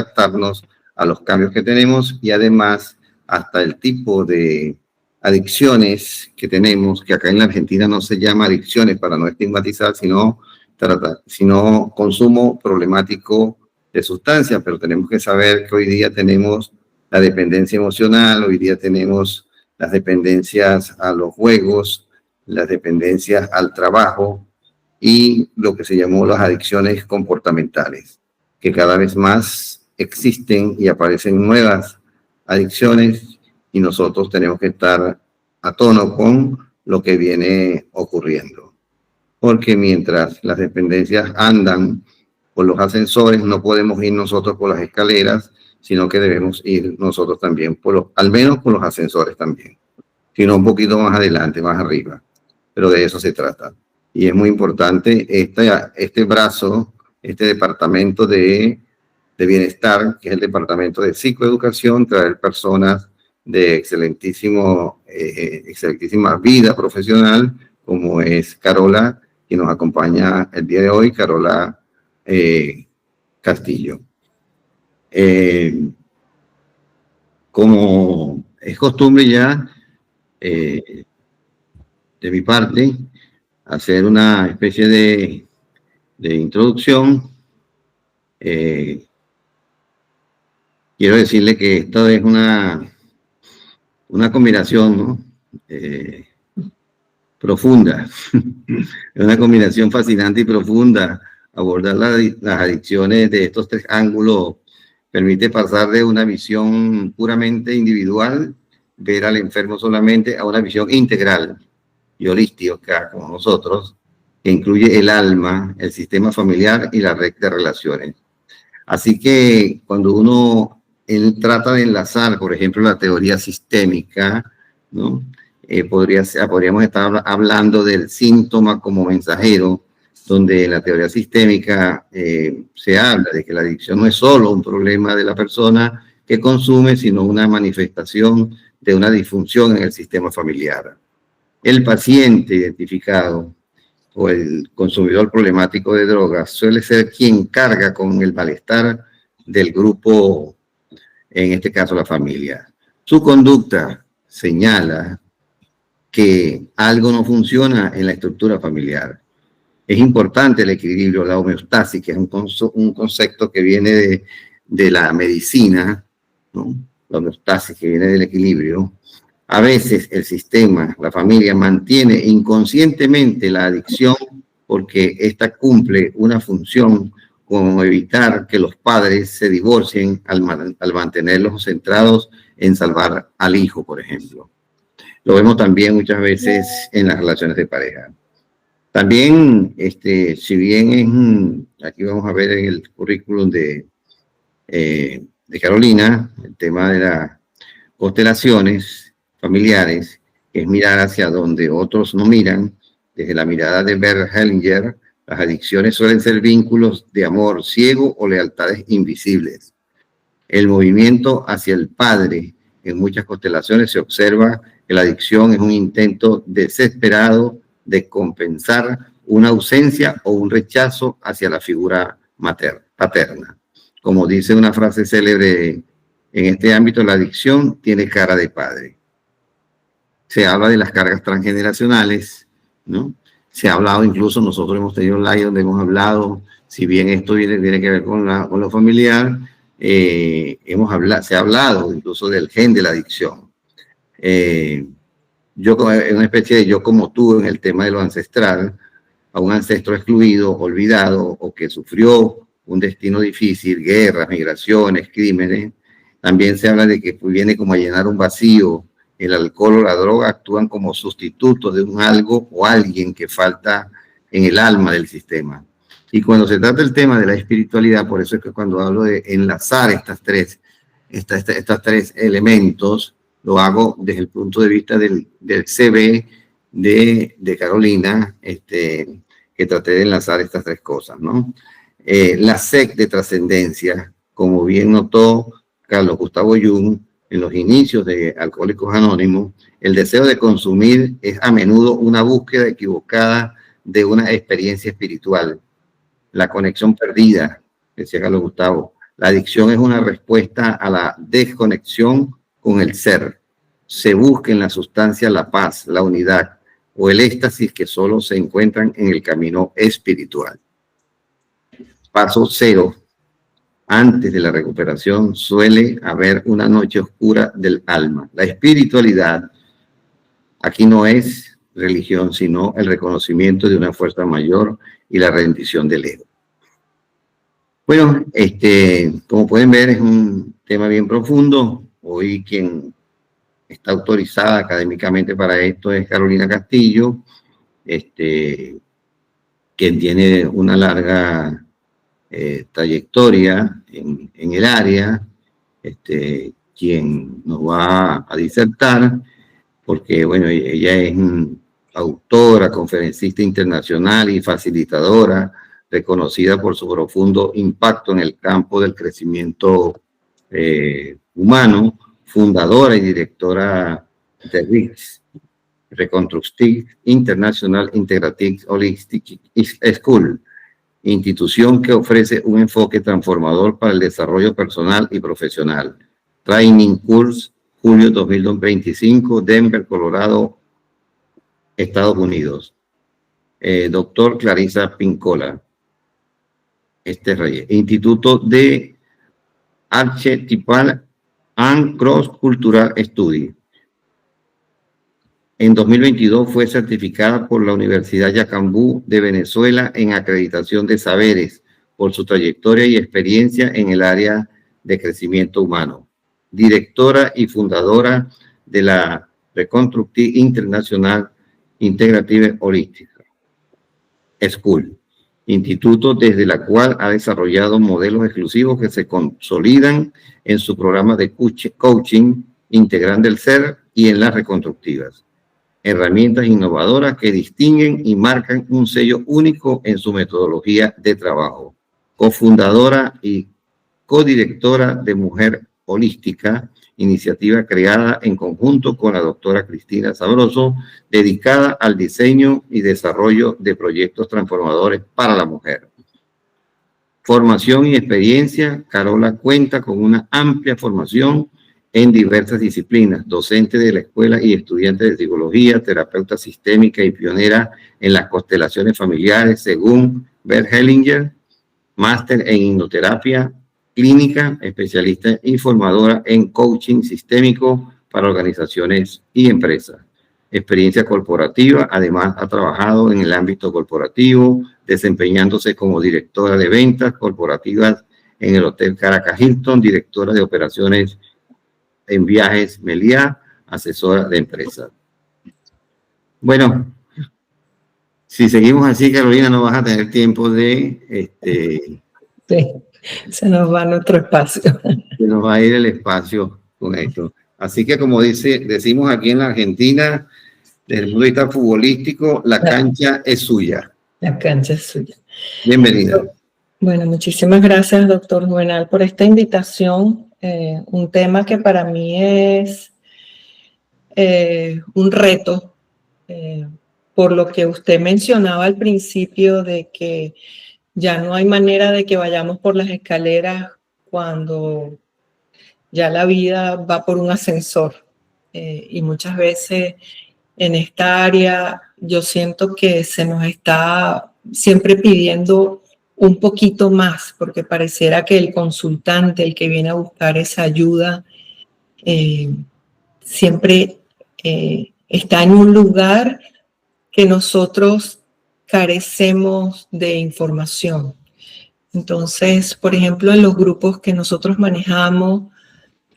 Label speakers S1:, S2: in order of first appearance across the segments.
S1: adaptarnos a los cambios que tenemos y además hasta el tipo de adicciones que tenemos, que acá en la Argentina no se llama adicciones para no estigmatizar, sino consumo problemático de sustancias, pero tenemos que saber que hoy día tenemos la dependencia emocional, hoy día tenemos las dependencias a los juegos, las dependencias al trabajo y lo que se llamó las adicciones comportamentales, que cada vez más existen y aparecen nuevas adicciones y nosotros tenemos que estar a tono con lo que viene ocurriendo. Porque mientras las dependencias andan por los ascensores, no podemos ir nosotros por las escaleras, sino que debemos ir nosotros también, al menos por los ascensores también, sino un poquito más adelante, más arriba. Pero de eso se trata. Y es muy importante este brazo, este departamento de bienestar, que es el departamento de psicoeducación, traer personas de excelentísima vida profesional, como es Carola, que nos acompaña el día de hoy, Carola Castillo. Como es costumbre ya, de mi parte, hacer una especie de introducción. Quiero decirle que esto es una combinación, ¿no? Profunda. Es una combinación fascinante y profunda. Abordar las adicciones de estos tres ángulos permite pasar de una visión puramente individual, ver al enfermo solamente, a una visión integral y holística, como nosotros, que incluye el alma, el sistema familiar y la red de relaciones. Así que cuando él trata de enlazar, por ejemplo, la teoría sistémica, ¿no? Podríamos estar hablando del síntoma como mensajero, donde en la teoría sistémica se habla de que la adicción no es solo un problema de la persona que consume, sino una manifestación de una disfunción en el sistema familiar. El paciente identificado o el consumidor problemático de drogas suele ser quien carga con el malestar del grupo, en este caso la familia. Su conducta señala que algo no funciona en la estructura familiar. Es importante el equilibrio, la homeostasis, que es un concepto que viene de la medicina, ¿no? La homeostasis que viene del equilibrio. A veces el sistema, la familia, mantiene inconscientemente la adicción porque ésta cumple una función como evitar que los padres se divorcien al mantenerlos centrados en salvar al hijo, por ejemplo. Lo vemos también muchas veces en las relaciones de pareja. También, si bien aquí vamos a ver en el currículum de Carolina, el tema de las constelaciones familiares, es mirar hacia donde otros no miran. Desde la mirada de Bert Hellinger, las adicciones suelen ser vínculos de amor ciego o lealtades invisibles. El movimiento hacia el padre, en muchas constelaciones se observa que la adicción es un intento desesperado de compensar una ausencia o un rechazo hacia la figura paterna. Como dice una frase célebre en este ámbito, la adicción tiene cara de padre. Se habla de las cargas transgeneracionales, ¿no? Se ha hablado, incluso nosotros hemos tenido un live donde hemos hablado, si bien esto tiene que ver con lo familiar, se ha hablado incluso del gen de la adicción. Una especie de yo como tú en el tema de lo ancestral, a un ancestro excluido, olvidado o que sufrió un destino difícil, guerras, migraciones, crímenes. También se habla de que viene como a llenar un vacío. El alcohol o la droga actúan como sustitutos de un algo o alguien que falta en el alma del sistema. Y cuando se trata del tema de la espiritualidad, por eso es que cuando hablo de enlazar estos tres elementos, lo hago desde el punto de vista del CV de Carolina, que traté de enlazar estas tres cosas, ¿no? La sed de trascendencia, como bien notó Carlos Gustavo Jung, en los inicios de Alcohólicos Anónimos, el deseo de consumir es a menudo una búsqueda equivocada de una experiencia espiritual. La conexión perdida, decía Carlos Gustavo, La adicción es una respuesta a la desconexión con el ser. Se busca en la sustancia la paz, la unidad o el éxtasis que solo se encuentran en el camino espiritual. Paso 0. Antes de la recuperación suele haber una noche oscura del alma. La espiritualidad aquí no es religión, sino el reconocimiento de una fuerza mayor y la rendición del ego. Bueno, como pueden ver, es un tema bien profundo. Hoy quien está autorizada académicamente para esto es Carolina Castillo, quien tiene una larga trayectoria en el área, quien nos va a disertar, porque bueno, ella es autora, conferencista internacional y facilitadora, reconocida por su profundo impacto en el campo del crecimiento humano, fundadora y directora de RICS, Reconstructive International Integrative Holistic School, institución que ofrece un enfoque transformador para el desarrollo personal y profesional. Training Course, julio 2025, Denver, Colorado, Estados Unidos. Doctor Clarissa Pinkola. Reyes. Instituto de Archetypal and Cross Cultural Study. En 2022 fue certificada por la Universidad Yacambú de Venezuela en acreditación de saberes por su trayectoria y experiencia en el área de crecimiento humano. Directora y fundadora de la Reconstructive International Integrative Holistic School, instituto desde la cual ha desarrollado modelos exclusivos que se consolidan en su programa de coaching integrando el ser y en las reconstructivas. Herramientas innovadoras que distinguen y marcan un sello único en su metodología de trabajo. Cofundadora y codirectora de Mujer Holística, iniciativa creada en conjunto con la doctora Cristina Sabroso, dedicada al diseño y desarrollo de proyectos transformadores para la mujer. Formación y experiencia. Carola cuenta con una amplia formación en diversas disciplinas, docente de la escuela y estudiante de psicología, terapeuta sistémica y pionera en las constelaciones familiares, según Bert Hellinger, máster en hipnoterapia clínica, especialista y formadora en coaching sistémico para organizaciones y empresas. Experiencia corporativa, además ha trabajado en el ámbito corporativo, desempeñándose como directora de ventas corporativas en el Hotel Caracas Hilton, directora de operaciones en viajes Meliá, asesora de empresas. Bueno, si seguimos así, Carolina, no vas a tener tiempo de...
S2: Sí, se nos va nuestro espacio.
S1: Se nos va a ir el espacio con esto. Así que como decimos aquí en la Argentina, desde el punto de vista futbolístico, la cancha es suya.
S2: La cancha es suya.
S1: Bienvenida.
S2: Bueno, muchísimas gracias, doctor Juvenal, por esta invitación. Un tema que para mí es un reto, por lo que usted mencionaba al principio de que ya no hay manera de que vayamos por las escaleras cuando ya la vida va por un ascensor. Y muchas veces en esta área yo siento que se nos está siempre pidiendo un poquito más, porque pareciera que el consultante, el que viene a buscar esa ayuda, siempre está en un lugar que nosotros carecemos de información. Entonces, por ejemplo, en los grupos que nosotros manejamos,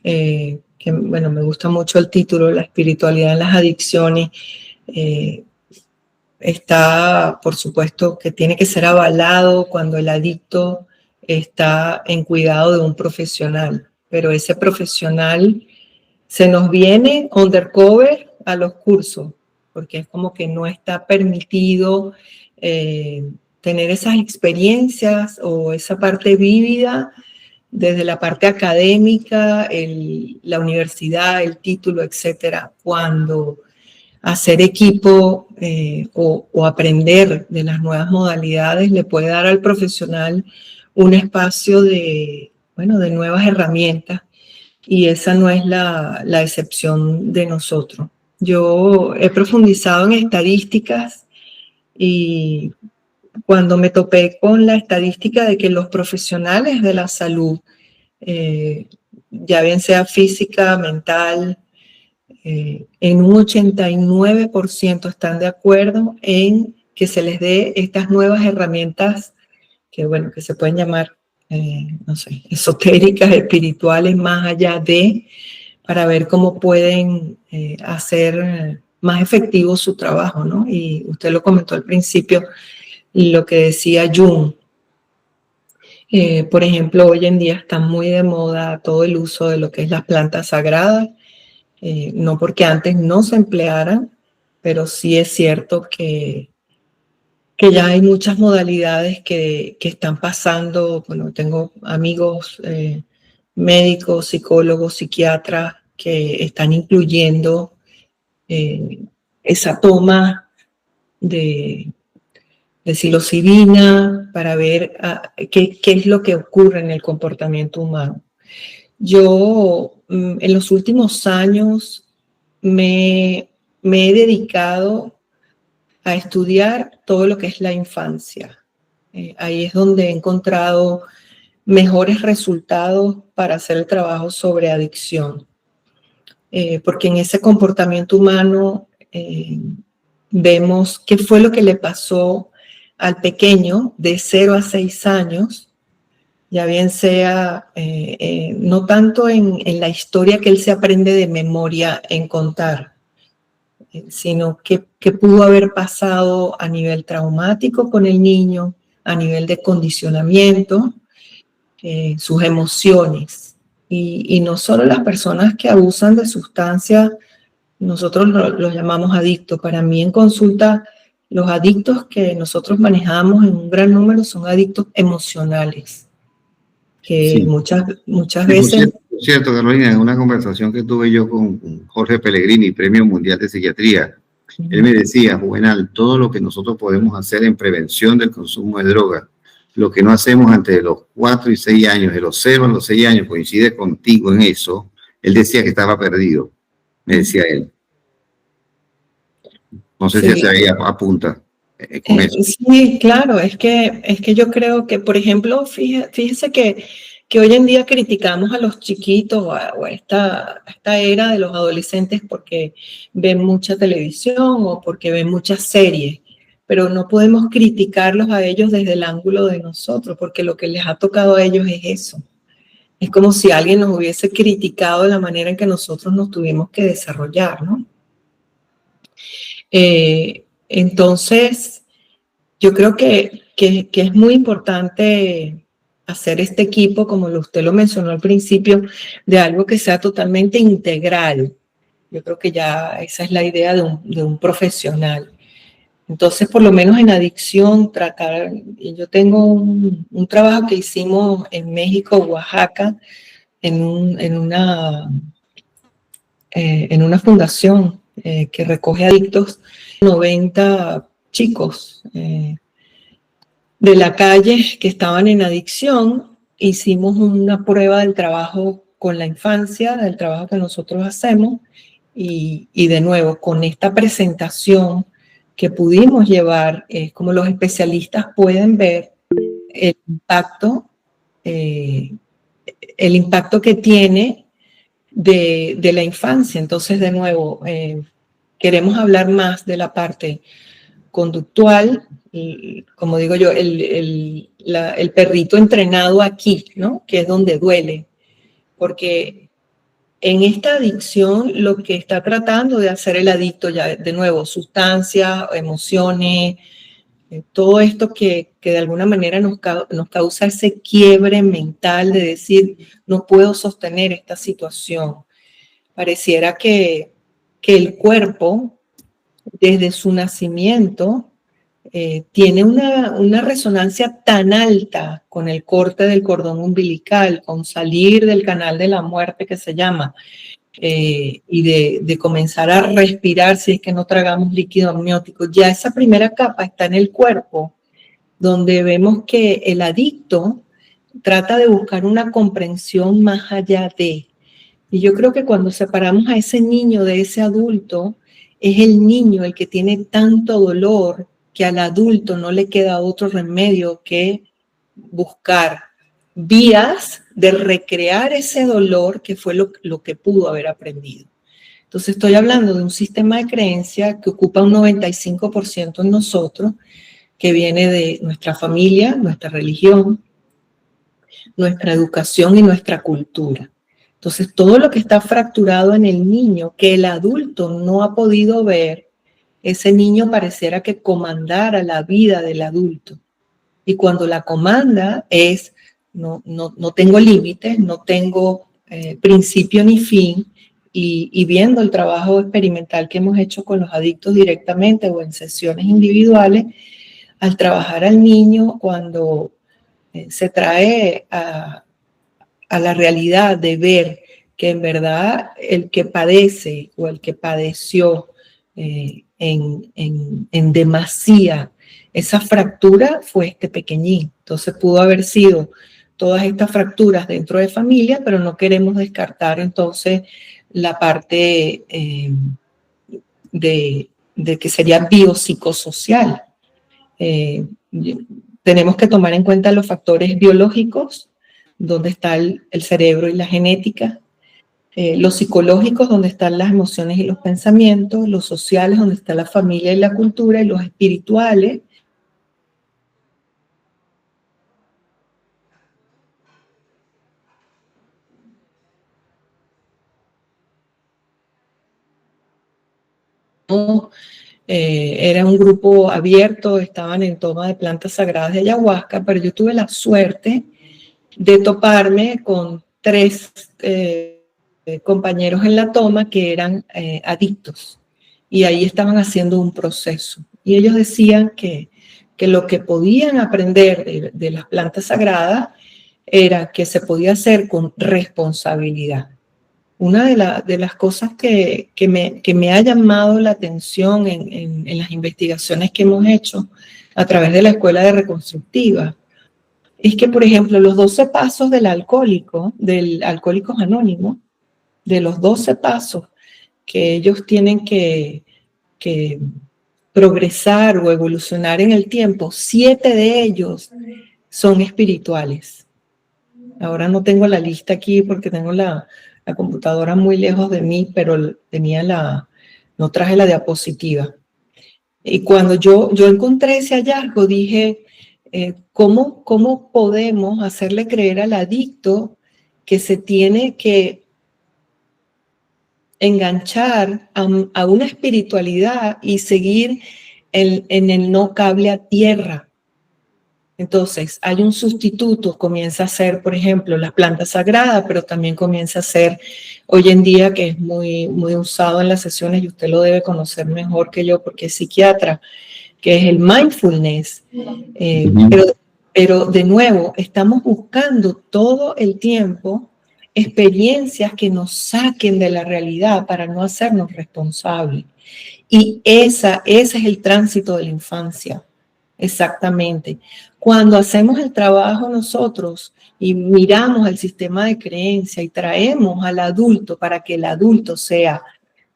S2: que bueno, me gusta mucho el título, la espiritualidad en las adicciones, está, por supuesto, que tiene que ser avalado cuando el adicto está en cuidado de un profesional, pero ese profesional se nos viene undercover a los cursos, porque es como que no está permitido tener esas experiencias o esa parte vívida desde la parte académica, la universidad, el título, etcétera, cuando hacer equipo o aprender de las nuevas modalidades le puede dar al profesional un espacio de bueno, de nuevas herramientas, y esa no es la excepción de nosotros. Yo he profundizado en estadísticas y cuando me topé con la estadística de que los profesionales de la salud, ya bien sea física, mental, en un 89% están de acuerdo en que se les dé estas nuevas herramientas que, bueno, que se pueden llamar, no sé, esotéricas, espirituales, más allá de, para ver cómo pueden hacer más efectivo su trabajo, ¿no? Y usted lo comentó al principio, lo que decía Jung. Por ejemplo, hoy en día está muy de moda todo el uso de lo que es las plantas sagradas, no porque antes no se emplearan, pero sí es cierto que ya hay muchas modalidades que están pasando. Bueno, tengo amigos médicos, psicólogos, psiquiatras que están incluyendo esa toma de psilocibina para ver qué es lo que ocurre en el comportamiento humano. Yo en los últimos años me he dedicado a estudiar todo lo que es la infancia. Ahí es donde he encontrado mejores resultados para hacer el trabajo sobre adicción. Porque en ese comportamiento humano vemos qué fue lo que le pasó al pequeño de 0 a 6 años, ya bien sea no tanto en la historia que él se aprende de memoria en contar, sino que pudo haber pasado a nivel traumático con el niño, a nivel de condicionamiento, sus emociones. Y no solo las personas que abusan de sustancias, nosotros los llamamos adictos. Para mí en consulta, los adictos que nosotros manejamos en un gran número son adictos emocionales, que
S1: Sí.
S2: muchas veces...
S1: Por cierto, Carolina, en una conversación que tuve yo con Jorge Pellegrini, Premio Mundial de Psiquiatría, él me decía, Juvenal, todo lo que nosotros podemos hacer en prevención del consumo de drogas, lo que no hacemos antes de los 4 y 6 años, de los 0 a los 6 años, coincide contigo en eso. Él decía que estaba perdido, me decía él. No sé si hacia ahí apunta con eso.
S2: Sí, claro, es que yo creo que, por ejemplo, fíjese que hoy en día criticamos a los chiquitos o a esta era de los adolescentes porque ven mucha televisión o porque ven muchas series, pero no podemos criticarlos a ellos desde el ángulo de nosotros, porque lo que les ha tocado a ellos es eso. Es como si alguien nos hubiese criticado la manera en que nosotros nos tuvimos que desarrollar, ¿no? Entonces, yo creo que es muy importante hacer este equipo, como usted lo mencionó al principio, de algo que sea totalmente integral. Yo creo que ya esa es la idea de un profesional. Entonces, por lo menos en adicción, tratar, y yo tengo un trabajo que hicimos en México, Oaxaca, en una fundación que recoge adictos, 90 chicos de la calle que estaban en adicción. Hicimos una prueba del trabajo con la infancia, del trabajo que nosotros hacemos, y de nuevo, con esta presentación que pudimos llevar, como los especialistas pueden ver el impacto que tiene de la infancia. Entonces, de nuevo, queremos hablar más de la parte conductual, y, como digo yo, el perrito entrenado aquí, ¿no? Que es donde duele, porque en esta adicción lo que está tratando de hacer el adicto, ya de nuevo, sustancias, emociones, todo esto que de alguna manera nos causa ese quiebre mental de decir, no puedo sostener esta situación. Pareciera que el cuerpo, desde su nacimiento, tiene una resonancia tan alta con el corte del cordón umbilical, con salir del canal de la muerte que se llama, y de comenzar a respirar si es que no tragamos líquido amniótico. Ya esa primera capa está en el cuerpo, donde vemos que el adicto trata de buscar una comprensión más allá de. Y yo creo que cuando separamos a ese niño de ese adulto, es el niño el que tiene tanto dolor que al adulto no le queda otro remedio que buscar vías de recrear ese dolor que fue lo que pudo haber aprendido. Entonces estoy hablando de un sistema de creencia que ocupa un 95% en nosotros, que viene de nuestra familia, nuestra religión, nuestra educación y nuestra cultura. Entonces todo lo que está fracturado en el niño, que el adulto no ha podido ver, ese niño pareciera que comandara la vida del adulto. Y cuando la comanda es, no tengo límites, no tengo principio ni fin, y viendo el trabajo experimental que hemos hecho con los adictos directamente o en sesiones individuales, al trabajar al niño, cuando se trae a la realidad de ver que en verdad el que padece o el que padeció en demasía esa fractura fue este pequeñín. Entonces pudo haber sido todas estas fracturas dentro de familia, pero no queremos descartar entonces la parte de que sería biopsicosocial. Tenemos que tomar en cuenta los factores biológicos, donde está el cerebro y la genética, los psicológicos, donde están las emociones y los pensamientos, los sociales, donde está la familia y la cultura, y los espirituales, era un grupo abierto, estaban en toma de plantas sagradas de ayahuasca, pero yo tuve la suerte de toparme con 3 compañeros en la toma que eran adictos, y ahí estaban haciendo un proceso. Y ellos decían que lo que podían aprender de las plantas sagradas era que se podía hacer con responsabilidad. Una de las cosas que me ha llamado la atención en las investigaciones que hemos hecho a través de la Escuela de Reconstructiva es que, por ejemplo, los 12 pasos del Alcohólicos Anónimos, de los 12 pasos que ellos tienen que progresar o evolucionar en el tiempo, 7 de ellos son espirituales. Ahora no tengo la lista aquí porque tengo la computadora muy lejos de mí, pero no traje la diapositiva. Y cuando yo encontré ese hallazgo, dije, ¿cómo podemos hacerle creer al adicto que se tiene que enganchar a una espiritualidad y seguir en el no cable a tierra? Entonces, hay un sustituto, comienza a ser, por ejemplo, las plantas sagradas, pero también comienza a ser, hoy en día, que es muy, muy usado en las sesiones, y usted lo debe conocer mejor que yo porque es psiquiatra, que es el mindfulness. Pero de nuevo, estamos buscando todo el tiempo experiencias que nos saquen de la realidad para no hacernos responsables. Y ese es el tránsito de la infancia, exactamente. Cuando hacemos el trabajo nosotros y miramos el sistema de creencia y traemos al adulto para que el adulto sea,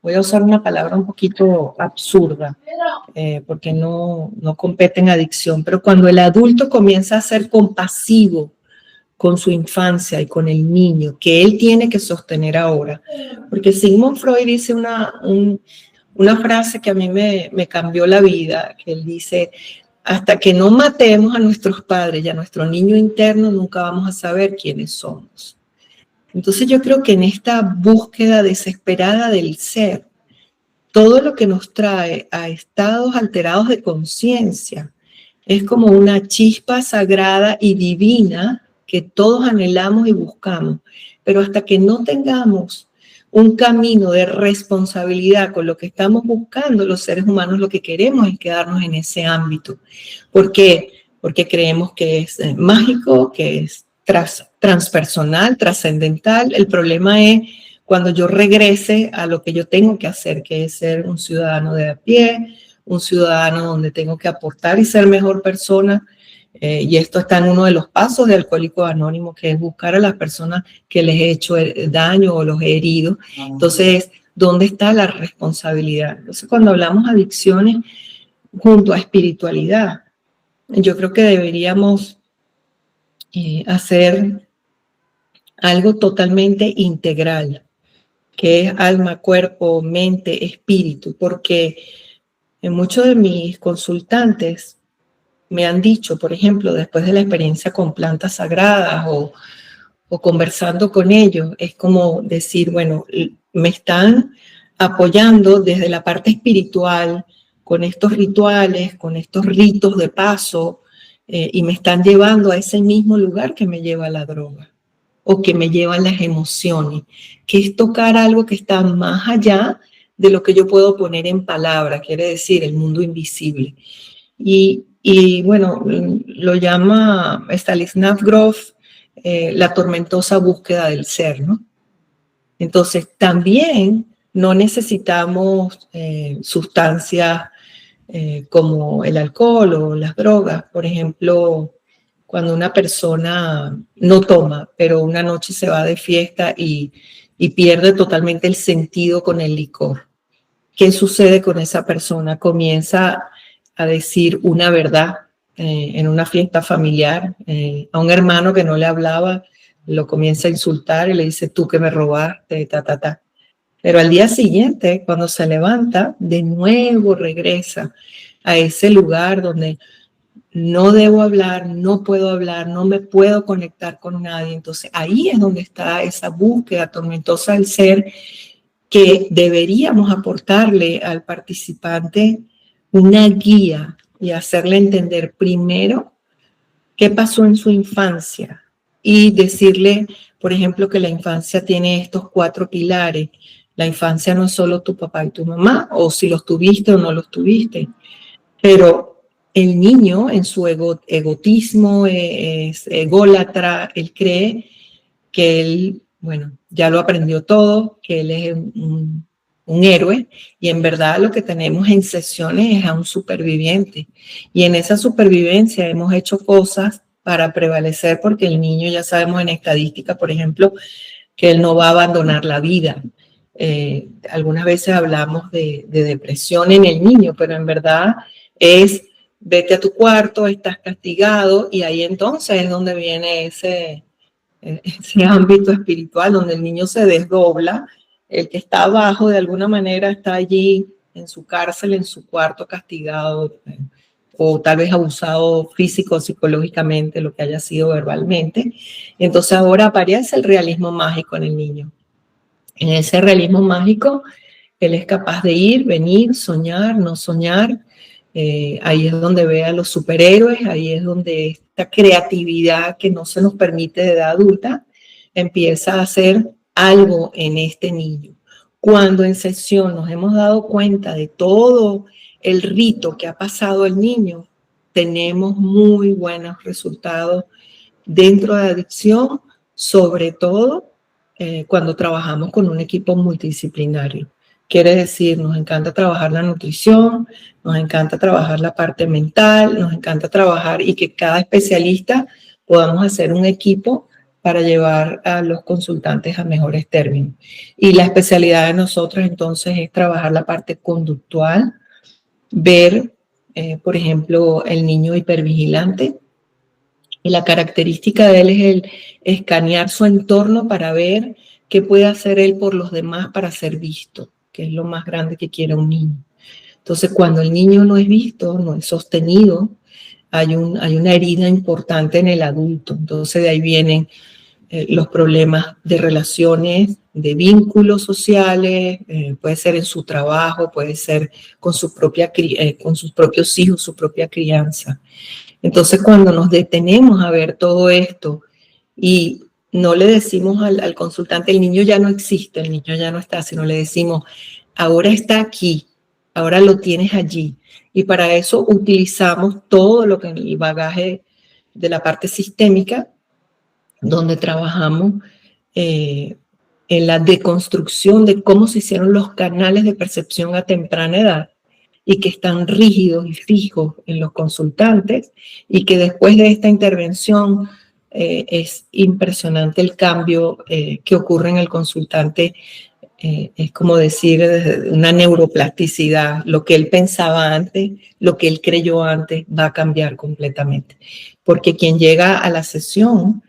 S2: voy a usar una palabra un poquito absurda, porque no compete en adicción, pero cuando el adulto comienza a ser compasivo con su infancia y con el niño, que él tiene que sostener ahora. Porque Sigmund Freud dice una frase que a mí me cambió la vida, que él dice: hasta que no matemos a nuestros padres y a nuestro niño interno, nunca vamos a saber quiénes somos. Entonces yo creo que en esta búsqueda desesperada del ser, todo lo que nos trae a estados alterados de conciencia es como una chispa sagrada y divina que todos anhelamos y buscamos. Pero hasta que no tengamos un camino de responsabilidad con lo que estamos buscando, los seres humanos lo que queremos es quedarnos en ese ámbito. ¿Por qué? Porque creemos que es mágico, que es transpersonal, trascendental. El problema es cuando yo regrese a lo que yo tengo que hacer, que es ser un ciudadano de a pie, un ciudadano donde tengo que aportar y ser mejor persona. Y esto está en uno de los pasos de Alcohólicos Anónimos, que es buscar a las personas que les he hecho daño o los he herido. Entonces, ¿dónde está la responsabilidad? Entonces, cuando hablamos de adicciones junto a espiritualidad, yo creo que deberíamos hacer algo totalmente integral, que es alma, cuerpo, mente, espíritu, porque en muchos de mis consultantes me han dicho, por ejemplo, después de la experiencia con plantas sagradas o conversando con ellos, es como decir, bueno, me están apoyando desde la parte espiritual, con estos rituales, con estos ritos de paso, y me están llevando a ese mismo lugar que me lleva la droga o que me llevan las emociones, que es tocar algo que está más allá de lo que yo puedo poner en palabras, quiere decir el mundo invisible. Y bueno, lo llama Stanislav Grof la tormentosa búsqueda del ser, ¿no? Entonces, también no necesitamos sustancias como el alcohol o las drogas. Por ejemplo, cuando una persona no toma, pero una noche se va de fiesta y pierde totalmente el sentido con el licor. ¿Qué sucede con esa persona? Comienza a decir una verdad en una fiesta familiar. A un hermano que no le hablaba, lo comienza a insultar y le dice, tú que me robaste, ta, ta, ta. Pero al día siguiente, cuando se levanta, de nuevo regresa a ese lugar donde no debo hablar, no puedo hablar, no me puedo conectar con nadie. Entonces ahí es donde está esa búsqueda tormentosa del ser, que deberíamos aportarle al participante una guía y hacerle entender primero qué pasó en su infancia y decirle, por ejemplo, que la infancia tiene estos 4 pilares. La infancia no es solo tu papá y tu mamá, o si los tuviste o no los tuviste, pero el niño en su egotismo es ególatra, él cree que él, bueno, ya lo aprendió todo, que él es un héroe, y en verdad lo que tenemos en sesiones es a un superviviente. Y en esa supervivencia hemos hecho cosas para prevalecer, porque el niño, ya sabemos en estadística, por ejemplo, que él no va a abandonar la vida. Algunas veces hablamos de depresión en el niño, pero en verdad es vete a tu cuarto, estás castigado, y ahí entonces es donde viene ese ámbito espiritual donde el niño se desdobla. El que está abajo de alguna manera está allí en su cárcel, en su cuarto castigado, o tal vez abusado físico o psicológicamente, lo que haya sido verbalmente. Entonces ahora aparece el realismo mágico en el niño. En ese realismo mágico, él es capaz de ir, venir, soñar, no soñar. Ahí es donde ve a los superhéroes, ahí es donde esta creatividad que no se nos permite de edad adulta empieza a hacer algo en este niño. Cuando en sesión nos hemos dado cuenta de todo el rito que ha pasado el niño, tenemos muy buenos resultados dentro de adicción, sobre todo cuando trabajamos con un equipo multidisciplinario. Quiere decir, nos encanta trabajar la nutrición, nos encanta trabajar la parte mental, nos encanta trabajar y que cada especialista podamos hacer un equipo para llevar a los consultantes a mejores términos. Y la especialidad de nosotros entonces es trabajar la parte conductual, ver, por ejemplo, el niño hipervigilante. Y la característica de él es el escanear su entorno para ver qué puede hacer él por los demás para ser visto, que es lo más grande que quiere un niño. Entonces, cuando el niño no es visto, no es sostenido, hay una herida importante en el adulto. Entonces, de ahí vienen los problemas de relaciones, de vínculos sociales, puede ser en su trabajo, puede ser con sus propios hijos, su propia crianza. Entonces, cuando nos detenemos a ver todo esto y no le decimos al consultante, el niño ya no existe, el niño ya no está, sino le decimos, ahora está aquí, ahora lo tienes allí. Y para eso utilizamos todo lo que el bagaje de la parte sistémica, donde trabajamos en la deconstrucción de cómo se hicieron los canales de percepción a temprana edad y que están rígidos y fijos en los consultantes, y que después de esta intervención es impresionante el cambio que ocurre en el consultante. Es como decir una neuroplasticidad. Lo que él pensaba antes, lo que él creyó antes, va a cambiar completamente. Porque quien llega a la sesión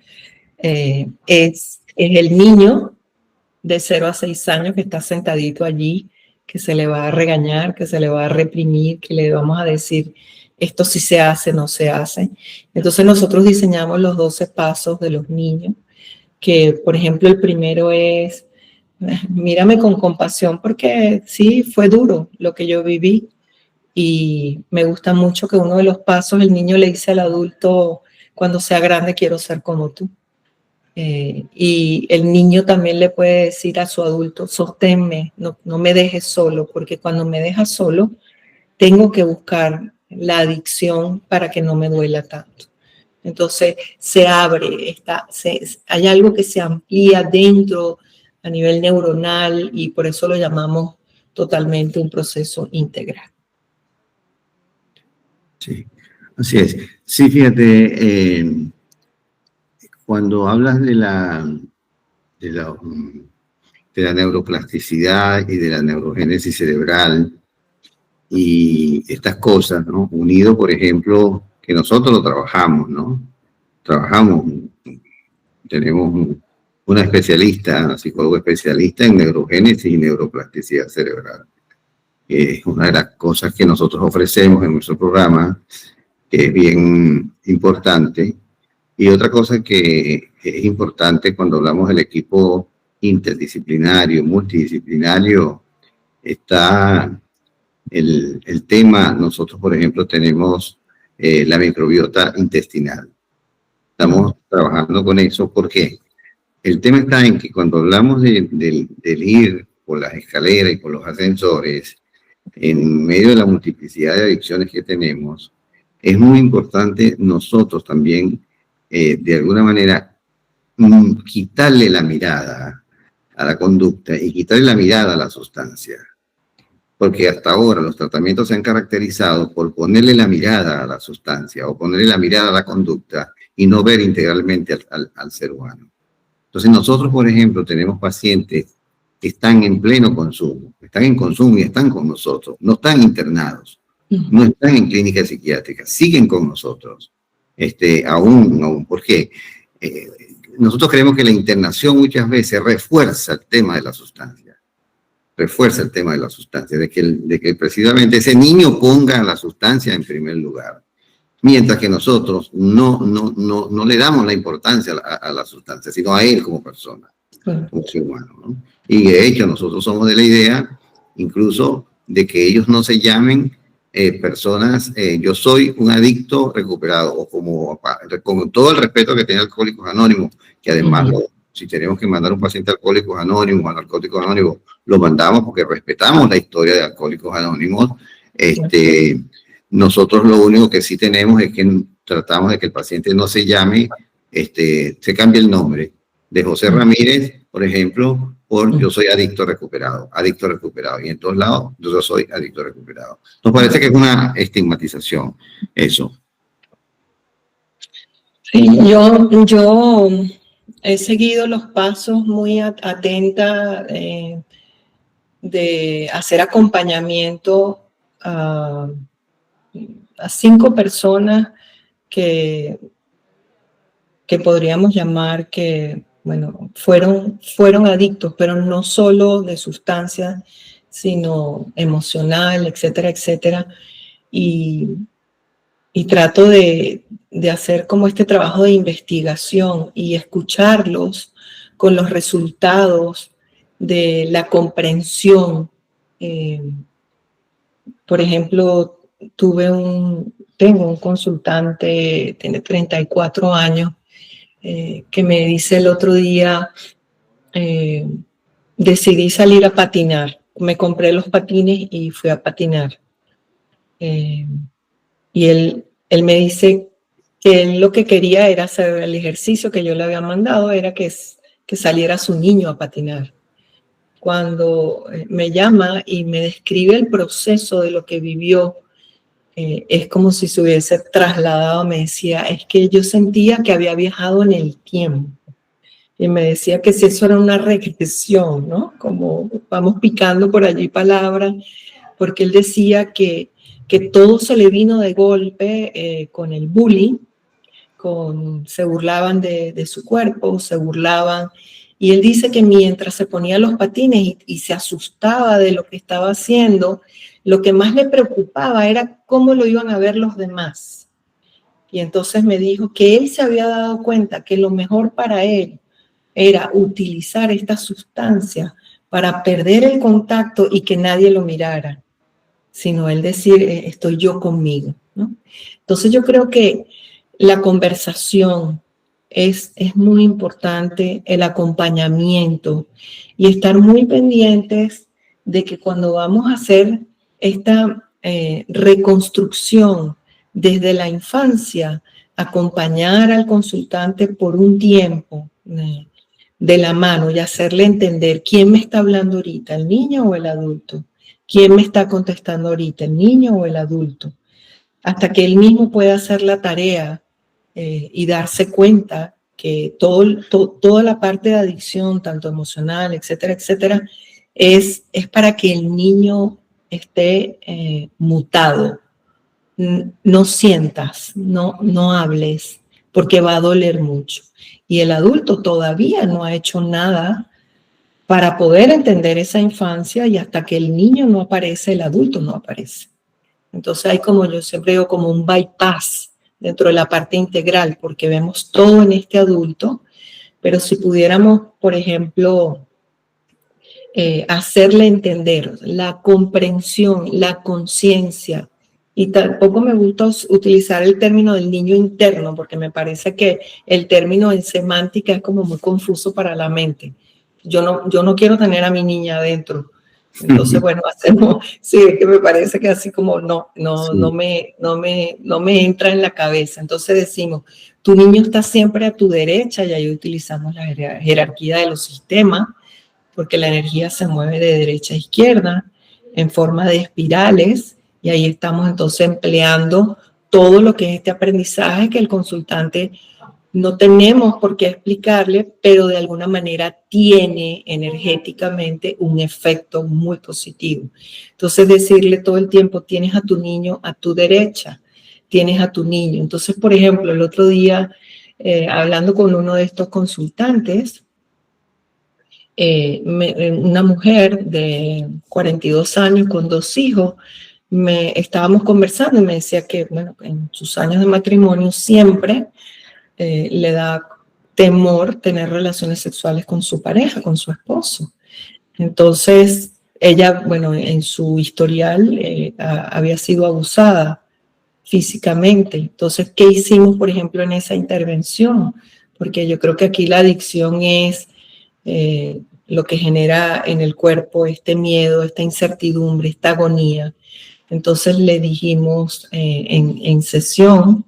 S2: es el niño de 0 a 6 años que está sentadito allí, que se le va a regañar, que se le va a reprimir, que le vamos a decir esto sí se hace, no se hace. Entonces nosotros diseñamos los 12 pasos de los niños, que por ejemplo el primero es: mírame con compasión porque sí, fue duro lo que yo viví. Y me gusta mucho que uno de los pasos el niño le dice al adulto: cuando sea grande quiero ser como tú. Y el niño también le puede decir a su adulto: sosténme, no me dejes solo, porque cuando me dejas solo tengo que buscar la adicción para que no me duela tanto. Entonces se abre, hay algo que se amplía dentro a nivel neuronal, y por eso lo llamamos totalmente un proceso integral.
S1: Sí, así es. Sí, fíjate, cuando hablas de la neuroplasticidad y de la neurogénesis cerebral y estas cosas, ¿no? Unido, por ejemplo, que nosotros lo trabajamos, ¿no? Tenemos una especialista, una psicóloga especialista en neurogénesis y neuroplasticidad cerebral. Es una de las cosas que nosotros ofrecemos en nuestro programa, que es bien importante. Y otra cosa que es importante cuando hablamos del equipo interdisciplinario, multidisciplinario, está el tema. Nosotros, por ejemplo, tenemos la microbiota intestinal. Estamos trabajando con eso porque el tema está en que cuando hablamos del ir por las escaleras y por los ascensores, en medio de la multiplicidad de adicciones que tenemos, es muy importante nosotros también, de alguna manera, quitarle la mirada a la conducta y quitarle la mirada a la sustancia. Porque hasta ahora los tratamientos se han caracterizado por ponerle la mirada a la sustancia o ponerle la mirada a la conducta y no ver integralmente al ser humano. Entonces nosotros, por ejemplo, tenemos pacientes que están en pleno consumo, están en consumo y están con nosotros, no están internados, no están en clínicas psiquiátricas, siguen con nosotros, aún, porque nosotros creemos que la internación muchas veces refuerza el tema de la sustancia, de que precisamente ese niño ponga la sustancia en primer lugar, mientras que nosotros no le damos la importancia a la sustancia, sino a él como persona, como ser humano, ¿no? Y de hecho nosotros somos de la idea, incluso, de que ellos no se llamen personas, yo soy un adicto recuperado, o con todo el respeto que tiene Alcohólicos Anónimos, que además si tenemos que mandar un paciente a Alcohólicos Anónimos o a Narcóticos Anónimos, lo mandamos porque respetamos la historia de Alcohólicos Anónimos. Nosotros lo único que sí tenemos es que tratamos de que el paciente no se llame, se cambie el nombre de José Ramírez, por ejemplo, por yo soy adicto recuperado, y en todos lados yo soy adicto recuperado. Nos parece que es una estigmatización eso.
S2: Sí, yo he seguido los pasos muy atenta de hacer acompañamiento a 5 personas que podríamos llamar que, bueno, fueron adictos, pero no solo de sustancias, sino emocional, etcétera, etcétera. Y trato de hacer como este trabajo de investigación y escucharlos con los resultados de la comprensión. Por ejemplo, tengo un consultante, tiene 34 años, que me dice el otro día: decidí salir a patinar. Me compré los patines y fui a patinar. Y él me dice que él lo que quería era hacer el ejercicio que yo le había mandado, era que saliera su niño a patinar. cuando me llama y me describe el proceso de lo que vivió, es como si se hubiese trasladado. Me decía, es que yo sentía que había viajado en el tiempo. Y me decía que si eso era una regresión, ¿no? Como vamos picando por allí palabras, porque él decía que todo se le vino de golpe con el bullying, se burlaban de su cuerpo, se burlaban. Y él dice que mientras se ponía los patines y se asustaba de lo que estaba haciendo, lo que más le preocupaba era cómo lo iban a ver los demás. Y entonces me dijo que él se había dado cuenta que lo mejor para él era utilizar esta sustancia para perder el contacto y que nadie lo mirara, sino él decir, estoy yo conmigo, ¿no? Entonces yo creo que la conversación es muy importante, el acompañamiento y estar muy pendientes de que cuando vamos a hacer esta reconstrucción desde la infancia, acompañar al consultante por un tiempo de la mano y hacerle entender quién me está hablando ahorita, el niño o el adulto, quién me está contestando ahorita, el niño o el adulto, hasta que él mismo pueda hacer la tarea y darse cuenta que toda la parte de adicción, tanto emocional, etcétera, etcétera, es para que el niño esté mutado. No sientas, no hables, porque va a doler mucho. Y el adulto todavía no ha hecho nada para poder entender esa infancia, y hasta que el niño no aparece, el adulto no aparece. Entonces hay, como yo siempre digo, como un bypass dentro de la parte integral, porque vemos todo en este adulto, pero si pudiéramos, por ejemplo, hacerle entender la comprensión, la conciencia, y tampoco me gusta utilizar el término del niño interno, porque me parece que el término en semántica es como muy confuso para la mente. Yo no quiero tener a mi niña adentro. Entonces, bueno, hacemos, sí, es que me parece que así como no me entra en la cabeza. Entonces decimos, tu niño está siempre a tu derecha, y ahí utilizamos la jerarquía de los sistemas, porque la energía se mueve de derecha a izquierda en forma de espirales, y ahí estamos entonces empleando todo lo que es este aprendizaje que el consultante no tenemos por qué explicarle, pero de alguna manera tiene energéticamente un efecto muy positivo. Entonces decirle todo el tiempo, tienes a tu niño a tu derecha, tienes a tu niño. Entonces, por ejemplo, el otro día, hablando con uno de estos consultantes, una mujer de 42 años con 2 hijos, estábamos conversando y me decía que, bueno, en sus años de matrimonio siempre le da temor tener relaciones sexuales con su pareja, con su esposo. Entonces, ella, bueno, en su historial había sido abusada físicamente. Entonces, ¿qué hicimos, por ejemplo, en esa intervención? Porque yo creo que aquí la adicción es lo que genera en el cuerpo este miedo, esta incertidumbre, esta agonía. Entonces le dijimos en sesión,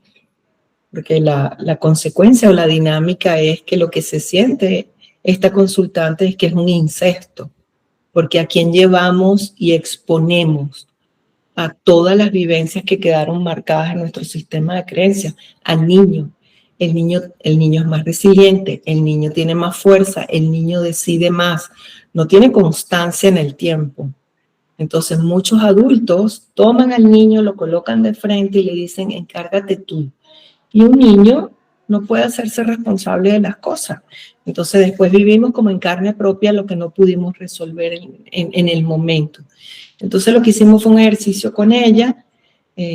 S2: porque la consecuencia o la dinámica es que lo que se siente esta consultante es que es un incesto, porque a quien llevamos y exponemos a todas las vivencias que quedaron marcadas en nuestro sistema de creencias, al niño. El niño es más resiliente, el niño tiene más fuerza, el niño decide más, no tiene constancia en el tiempo. Entonces muchos adultos toman al niño, lo colocan de frente y le dicen, encárgate tú. Y un niño no puede hacerse responsable de las cosas. Entonces después vivimos como en carne propia lo que no pudimos resolver en el momento. Entonces lo que hicimos fue un ejercicio con ella,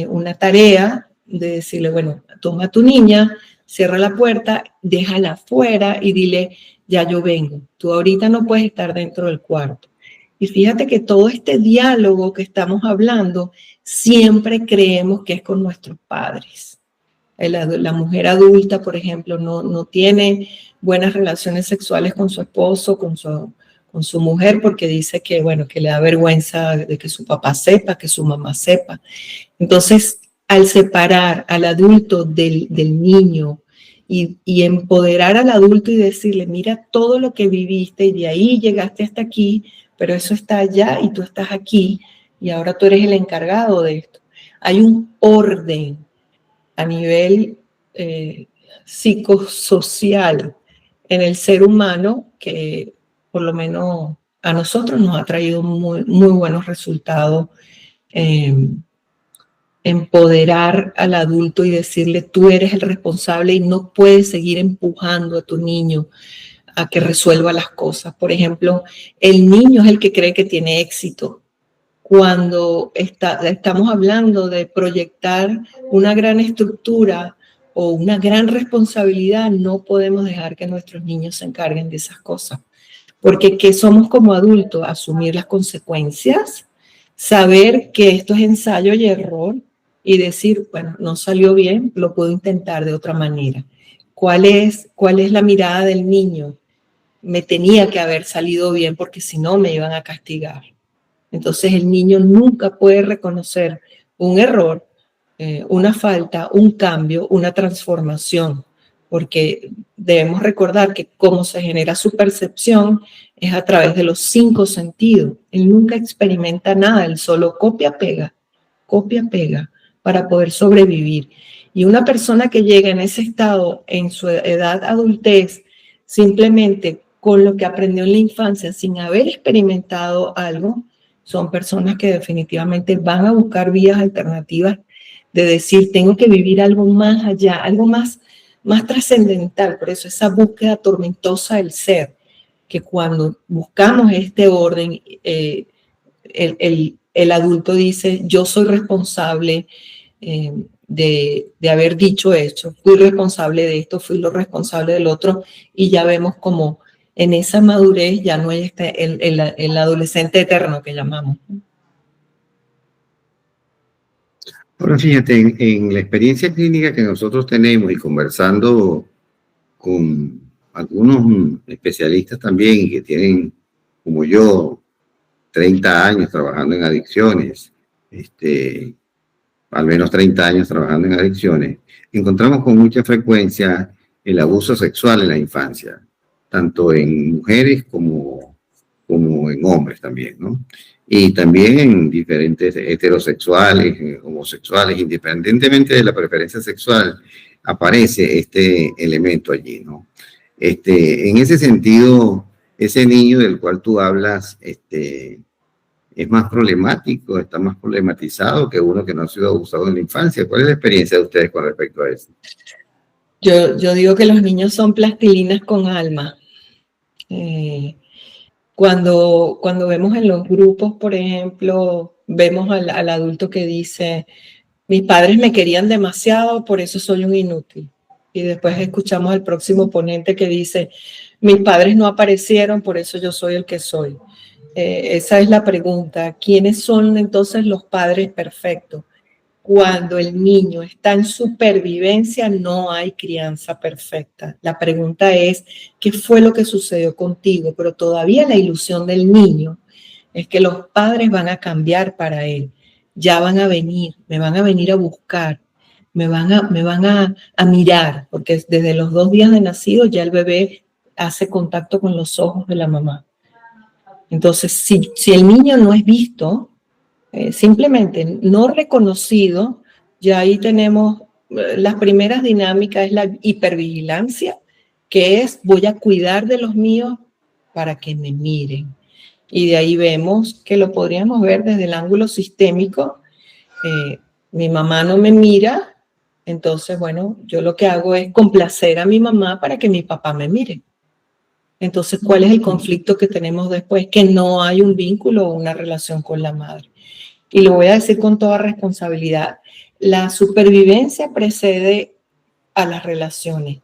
S2: una tarea de decirle, bueno, toma a tu niña, cierra la puerta, déjala afuera y dile, ya yo vengo. Tú ahorita no puedes estar dentro del cuarto. Y fíjate que todo este diálogo que estamos hablando, siempre creemos que es con nuestros padres. La mujer adulta, por ejemplo, no tiene buenas relaciones sexuales con su esposo, con su mujer, porque dice que, bueno, que le da vergüenza de que su papá sepa, que su mamá sepa. Entonces, al separar al adulto del niño y empoderar al adulto y decirle, mira todo lo que viviste y de ahí llegaste hasta aquí, pero eso está allá y tú estás aquí y ahora tú eres el encargado de esto. Hay un orden a nivel psicosocial en el ser humano que por lo menos a nosotros nos ha traído muy, muy buenos resultados. Empoderar al adulto y decirle tú eres el responsable y no puedes seguir empujando a tu niño a que resuelva las cosas. Por ejemplo, el niño es el que cree que tiene éxito. Cuando estamos hablando de proyectar una gran estructura o una gran responsabilidad, no podemos dejar que nuestros niños se encarguen de esas cosas. Porque ¿qué somos como adultos? Asumir las consecuencias, saber que esto es ensayo y error y decir, bueno, no salió bien, lo puedo intentar de otra manera. ¿Cuál es la mirada del niño? Me tenía que haber salido bien porque si no me iban a castigar. Entonces el niño nunca puede reconocer un error, una falta, un cambio, una transformación, porque debemos recordar que cómo se genera su percepción es a través de los 5 sentidos. Él nunca experimenta nada, él solo copia, pega, para poder sobrevivir. Y una persona que llega en ese estado, en su edad adultez, simplemente con lo que aprendió en la infancia, sin haber experimentado algo, son personas que definitivamente van a buscar vías alternativas de decir, tengo que vivir algo más allá, algo más trascendental. Por eso esa búsqueda tormentosa del ser, que cuando buscamos este orden, el adulto dice, yo soy responsable de haber dicho esto, fui responsable de esto, fui lo responsable del otro, y ya vemos como en esa madurez ya no hay el adolescente eterno que llamamos.
S1: Ahora fíjate, en la experiencia clínica que nosotros tenemos y conversando con algunos especialistas también que tienen, como yo, 30 años trabajando en adicciones, al menos 30 años trabajando en adicciones, encontramos con mucha frecuencia el abuso sexual en la infancia, tanto en mujeres como en hombres también, ¿no? Y también en diferentes heterosexuales, homosexuales, independientemente de la preferencia sexual, aparece este elemento allí, ¿no? En ese sentido, ese niño del cual tú hablas, es más problemático, está más problematizado que uno que no ha sido abusado en la infancia. ¿Cuál es la experiencia de ustedes con respecto a eso?
S2: Yo digo que los niños son plastilinas con alma. Cuando vemos en los grupos, por ejemplo, vemos al adulto que dice, mis padres me querían demasiado, por eso soy un inútil. Y después escuchamos al próximo ponente que dice, mis padres no aparecieron, por eso yo soy el que soy. Esa es la pregunta. ¿Quiénes son entonces los padres perfectos? Cuando el niño está en supervivencia, no hay crianza perfecta. La pregunta es, ¿qué fue lo que sucedió contigo? Pero todavía la ilusión del niño es que los padres van a cambiar para él. Ya van a venir, me van a venir a buscar, me van a mirar, porque desde los 2 días de nacido ya el bebé hace contacto con los ojos de la mamá. Entonces, si el niño no es visto, simplemente no reconocido, ya ahí tenemos las primeras dinámicas, es la hipervigilancia, que es voy a cuidar de los míos para que me miren. Y de ahí vemos que lo podríamos ver desde el ángulo sistémico. Mi mamá no me mira, entonces, bueno, yo lo que hago es complacer a mi mamá para que mi papá me mire. Entonces, ¿cuál es el conflicto que tenemos después? Que no hay un vínculo o una relación con la madre. Y lo voy a decir con toda responsabilidad. La supervivencia precede a las relaciones.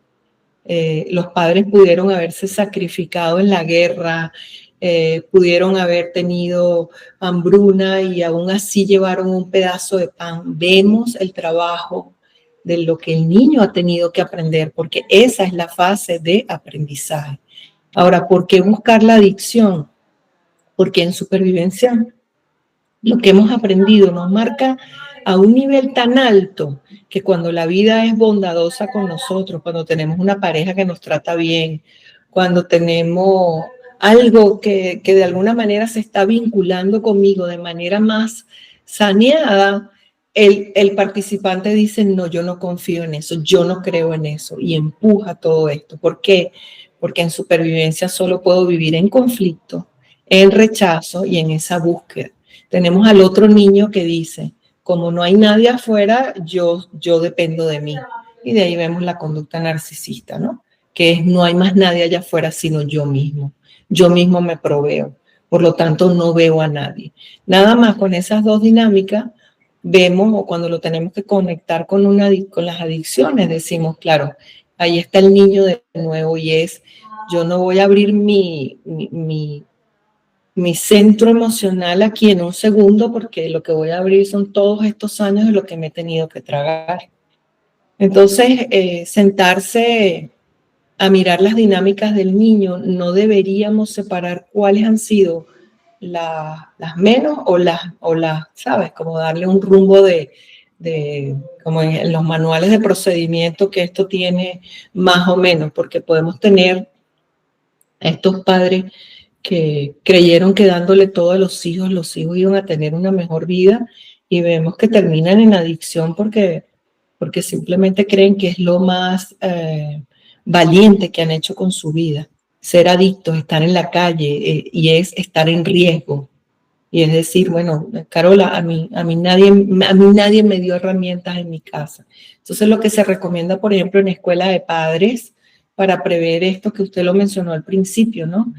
S2: Los padres pudieron haberse sacrificado en la guerra, pudieron haber tenido hambruna y aún así llevaron un pedazo de pan. Vemos el trabajo de lo que el niño ha tenido que aprender, porque esa es la fase de aprendizaje. Ahora, ¿por qué buscar la adicción? Porque en supervivencia lo que hemos aprendido nos marca a un nivel tan alto que cuando la vida es bondadosa con nosotros, cuando tenemos una pareja que nos trata bien, cuando tenemos algo que de alguna manera se está vinculando conmigo de manera más saneada, el participante dice, no, yo no confío en eso, yo no creo en eso, y empuja todo esto. ¿Por qué? Porque en supervivencia solo puedo vivir en conflicto, en rechazo y en esa búsqueda. Tenemos al otro niño que dice, como no hay nadie afuera, yo dependo de mí. Y de ahí vemos la conducta narcisista, ¿no? Que es, no hay más nadie allá afuera sino yo mismo. Yo mismo me proveo. Por lo tanto, no veo a nadie. Nada más con esas dos dinámicas, vemos, o cuando lo tenemos que conectar con las adicciones, decimos, claro, ahí está el niño de nuevo y es, yo no voy a abrir mi centro emocional aquí en un segundo porque lo que voy a abrir son todos estos años de lo que me he tenido que tragar. Entonces, sentarse a mirar las dinámicas del niño, no deberíamos separar cuáles han sido las menos o las, ¿sabes? Como darle un rumbo como en los manuales de procedimiento que esto tiene más o menos, porque podemos tener a estos padres que creyeron que dándole todo a los hijos iban a tener una mejor vida y vemos que terminan en adicción porque simplemente creen que es lo más valiente que han hecho con su vida. Ser adictos, estar en la calle y es estar en riesgo. Y es decir, bueno, Carola, a mí nadie me dio herramientas en mi casa. Entonces lo que se recomienda, por ejemplo, en escuela de padres para prever esto que usted lo mencionó al principio, ¿no?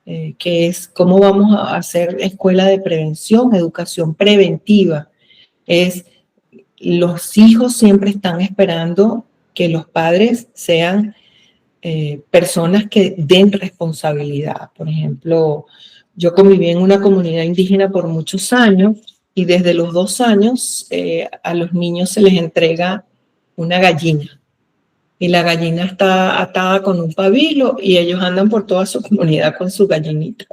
S2: Que es cómo vamos a hacer escuela de prevención, educación preventiva. Es los hijos siempre están esperando que los padres sean personas que den responsabilidad. Por ejemplo, yo conviví en una comunidad indígena por muchos años y desde los 2 años a los niños se les entrega una gallina y la gallina está atada con un pabilo y ellos andan por toda su comunidad con su gallinita.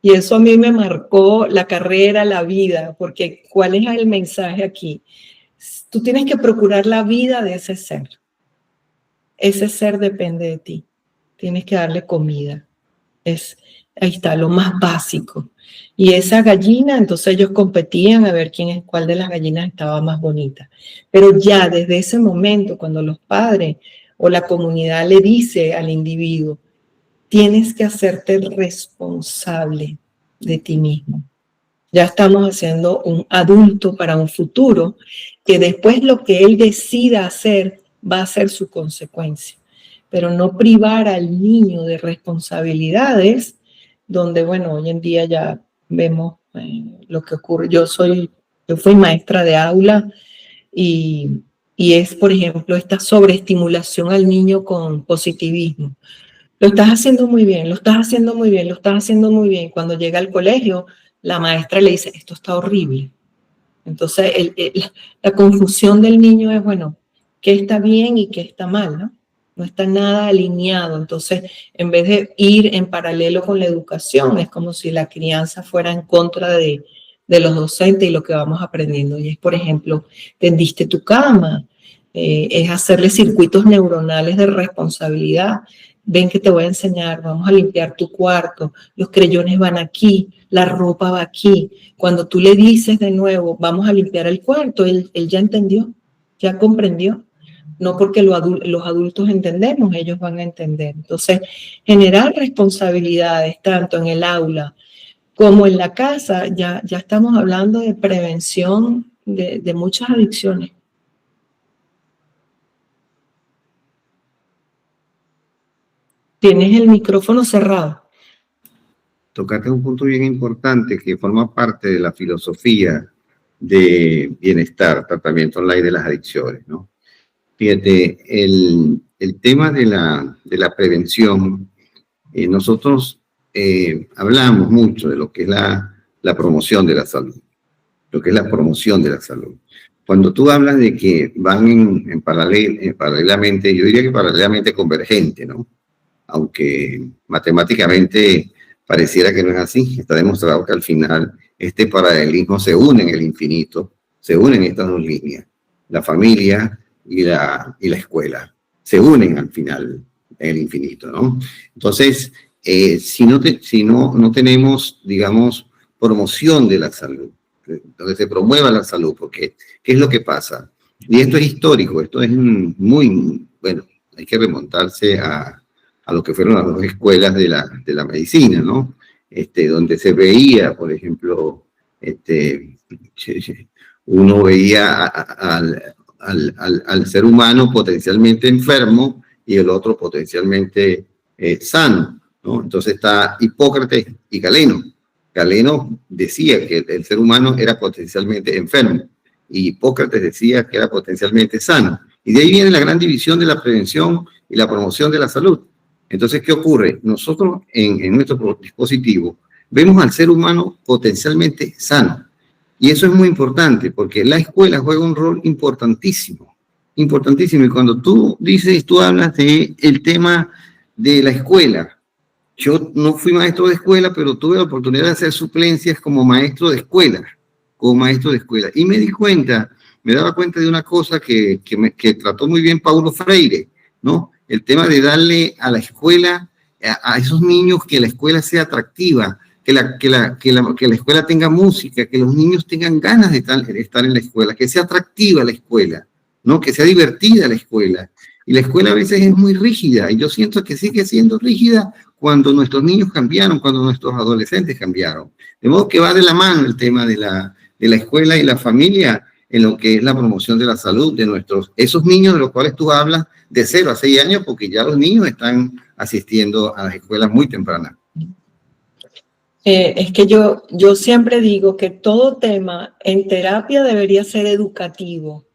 S2: Y eso a mí me marcó la carrera, la vida, porque ¿cuál es el mensaje aquí? Tú tienes que procurar la vida de ese ser. Ese ser depende de ti. Tienes que darle comida. Ahí está, lo más básico. Y esa gallina, entonces ellos competían a ver cuál de las gallinas estaba más bonita. Pero ya desde ese momento, cuando los padres o la comunidad le dice al individuo, tienes que hacerte responsable de ti mismo. Ya estamos haciendo un adulto para un futuro que después lo que él decida hacer va a ser su consecuencia. Pero no privar al niño de responsabilidades donde, bueno, hoy en día ya vemos lo que ocurre. Yo fui maestra de aula y es, por ejemplo, esta sobreestimulación al niño con positivismo. Lo estás haciendo muy bien, lo estás haciendo muy bien, lo estás haciendo muy bien. Cuando llega al colegio, la maestra le dice, esto está horrible. Entonces, la confusión del niño es, bueno, ¿qué está bien y qué está mal, no? No está nada alineado. Entonces, en vez de ir en paralelo con la educación, es como si la crianza fuera en contra de los docentes y lo que vamos aprendiendo. Y es, por ejemplo, tendiste tu cama, es hacerle circuitos neuronales de responsabilidad. Ven que te voy a enseñar, vamos a limpiar tu cuarto, los creyones van aquí, la ropa va aquí. Cuando tú le dices de nuevo, vamos a limpiar el cuarto, él ya entendió, ya comprendió. No porque los adultos entendemos, ellos van a entender. Entonces, generar responsabilidades tanto en el aula como en la casa, ya estamos hablando de prevención de muchas adicciones. Tienes el micrófono cerrado.
S1: Tocaste un punto bien importante que forma parte de la filosofía de bienestar, tratamiento online de las adicciones, ¿no? Fíjate, el tema de la prevención, nosotros hablamos mucho de lo que es la promoción de la salud, lo que es la promoción de la salud. Cuando tú hablas de que van paralelamente, yo diría que paralelamente convergente, ¿no? Aunque matemáticamente pareciera que no es así, está demostrado que al final este paralelismo se une en el infinito, se unen estas dos líneas, la familia y la escuela, se unen al final en el infinito, ¿no? Entonces, no tenemos, digamos, promoción de la salud, donde se promueva la salud, porque ¿qué es lo que pasa? Y esto es histórico, esto es muy, bueno, hay que remontarse a lo que fueron las dos escuelas de la medicina, ¿no? Donde se veía, por ejemplo, uno veía al ser humano potencialmente enfermo y el otro potencialmente sano, ¿no? Entonces está Hipócrates y Galeno. Galeno decía que el ser humano era potencialmente enfermo y Hipócrates decía que era potencialmente sano. Y de ahí viene la gran división de la prevención y la promoción de la salud. Entonces, ¿qué ocurre? Nosotros en nuestro dispositivo vemos al ser humano potencialmente sano. Y eso es muy importante porque la escuela juega un rol importantísimo, importantísimo. Y cuando tú hablas del tema de la escuela, yo no fui maestro de escuela, pero tuve la oportunidad de hacer suplencias como maestro de escuela, Y me daba cuenta de una cosa que trató muy bien Paulo Freire, ¿no? El tema de darle a la escuela, a esos niños, que la escuela sea atractiva, que la escuela tenga música, que los niños tengan ganas de estar en la escuela, que sea atractiva la escuela, ¿no? Que sea divertida la escuela. Y la escuela a veces es muy rígida, y yo siento que sigue siendo rígida cuando nuestros niños cambiaron, cuando nuestros adolescentes cambiaron. De modo que va de la mano el tema de la escuela y la familia en lo que es la promoción de la salud de esos niños de los cuales tú hablas de 0 a 6 años, porque ya los niños están asistiendo a las escuelas muy tempranas.
S2: Es que yo siempre digo que todo tema en terapia debería ser educativo.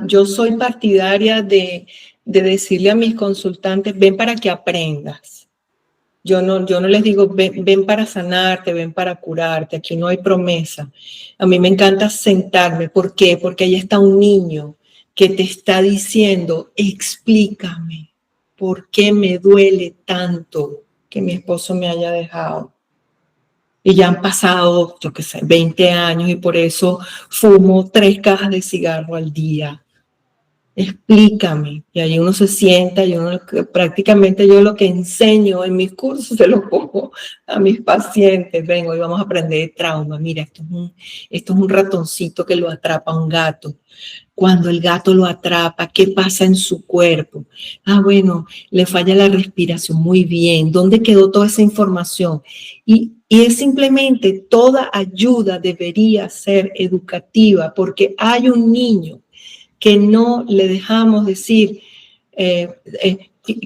S2: Yo soy partidaria de decirle a mis consultantes, ven para que aprendas. Yo no les digo, ven para sanarte, ven para curarte, aquí no hay promesa. A mí me encanta sentarme. ¿Por qué? Porque ahí está un niño que te está diciendo, explícame, ¿por qué me duele tanto que mi esposo me haya dejado? Y ya han pasado, 20 años y por eso fumo 3 cajas de cigarro al día. Explícame. Y ahí uno se sienta y prácticamente yo lo que enseño en mis cursos se lo pongo a mis pacientes. Vengo y vamos a aprender de trauma. Mira, esto es un ratoncito que lo atrapa un gato. Cuando el gato lo atrapa, ¿qué pasa en su cuerpo? Bueno, le falla la respiración. Muy bien. ¿Dónde quedó toda esa información? Y es simplemente, toda ayuda debería ser educativa, porque hay un niño que no le dejamos decir,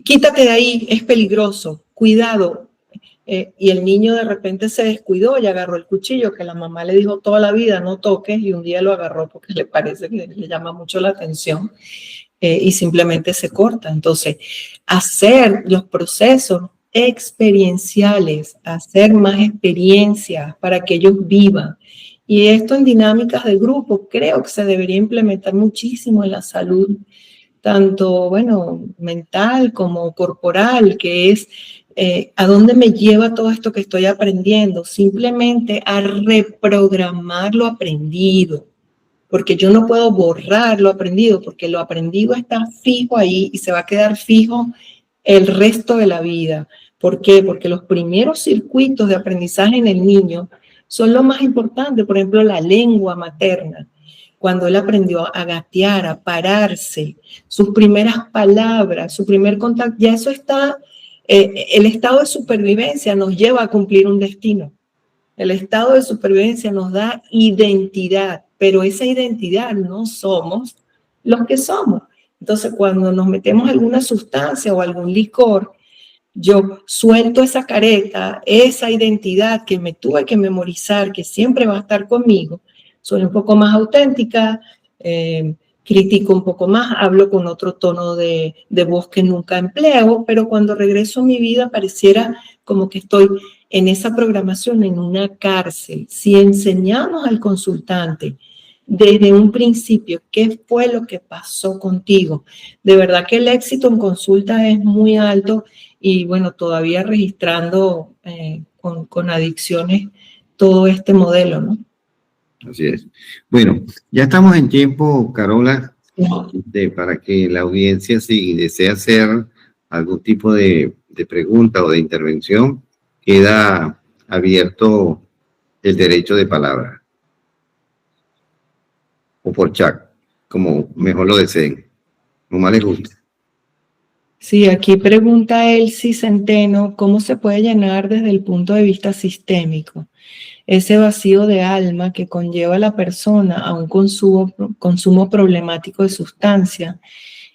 S2: quítate de ahí, es peligroso, cuidado. Y el niño de repente se descuidó y agarró el cuchillo que la mamá le dijo toda la vida, no toques, y un día lo agarró porque le parece que le llama mucho la atención, y simplemente se corta. Entonces, hacer los procesos experienciales, hacer más experiencias para que ellos vivan. Y esto en dinámicas de grupo creo que se debería implementar muchísimo en la salud, tanto, mental como corporal, que es ¿a dónde me lleva todo esto que estoy aprendiendo? Simplemente a reprogramar lo aprendido, porque yo no puedo borrar lo aprendido, porque lo aprendido está fijo ahí y se va a quedar fijo el resto de la vida. ¿Por qué? Porque los primeros circuitos de aprendizaje en el niño son lo más importante. Por ejemplo, la lengua materna. Cuando él aprendió a gatear, a pararse, sus primeras palabras, su primer contacto, ya eso está. El estado de supervivencia nos lleva a cumplir un destino. El estado de supervivencia nos da identidad, pero esa identidad no somos los que somos. Entonces, cuando nos metemos alguna sustancia o algún licor, yo suelto esa careta, esa identidad que me tuve que memorizar, que siempre va a estar conmigo, soy un poco más auténtica, critico un poco más, hablo con otro tono de voz que nunca empleo, pero cuando regreso a mi vida pareciera como que estoy en esa programación, en una cárcel. Si enseñamos al consultante desde un principio qué fue lo que pasó contigo, de verdad que el éxito en consulta es muy alto y todavía registrando con adicciones todo este modelo, ¿no?
S1: Así es. Bueno, ya estamos en tiempo, Carola, para que la audiencia, si desea hacer algún tipo de de pregunta o de intervención, queda abierto el derecho de palabra. O por chat, como mejor lo deseen, como más les guste.
S2: Sí, aquí pregunta Elsie Centeno, ¿cómo se puede llenar desde el punto de vista sistémico ese vacío de alma que conlleva a la persona a un consumo problemático de sustancia?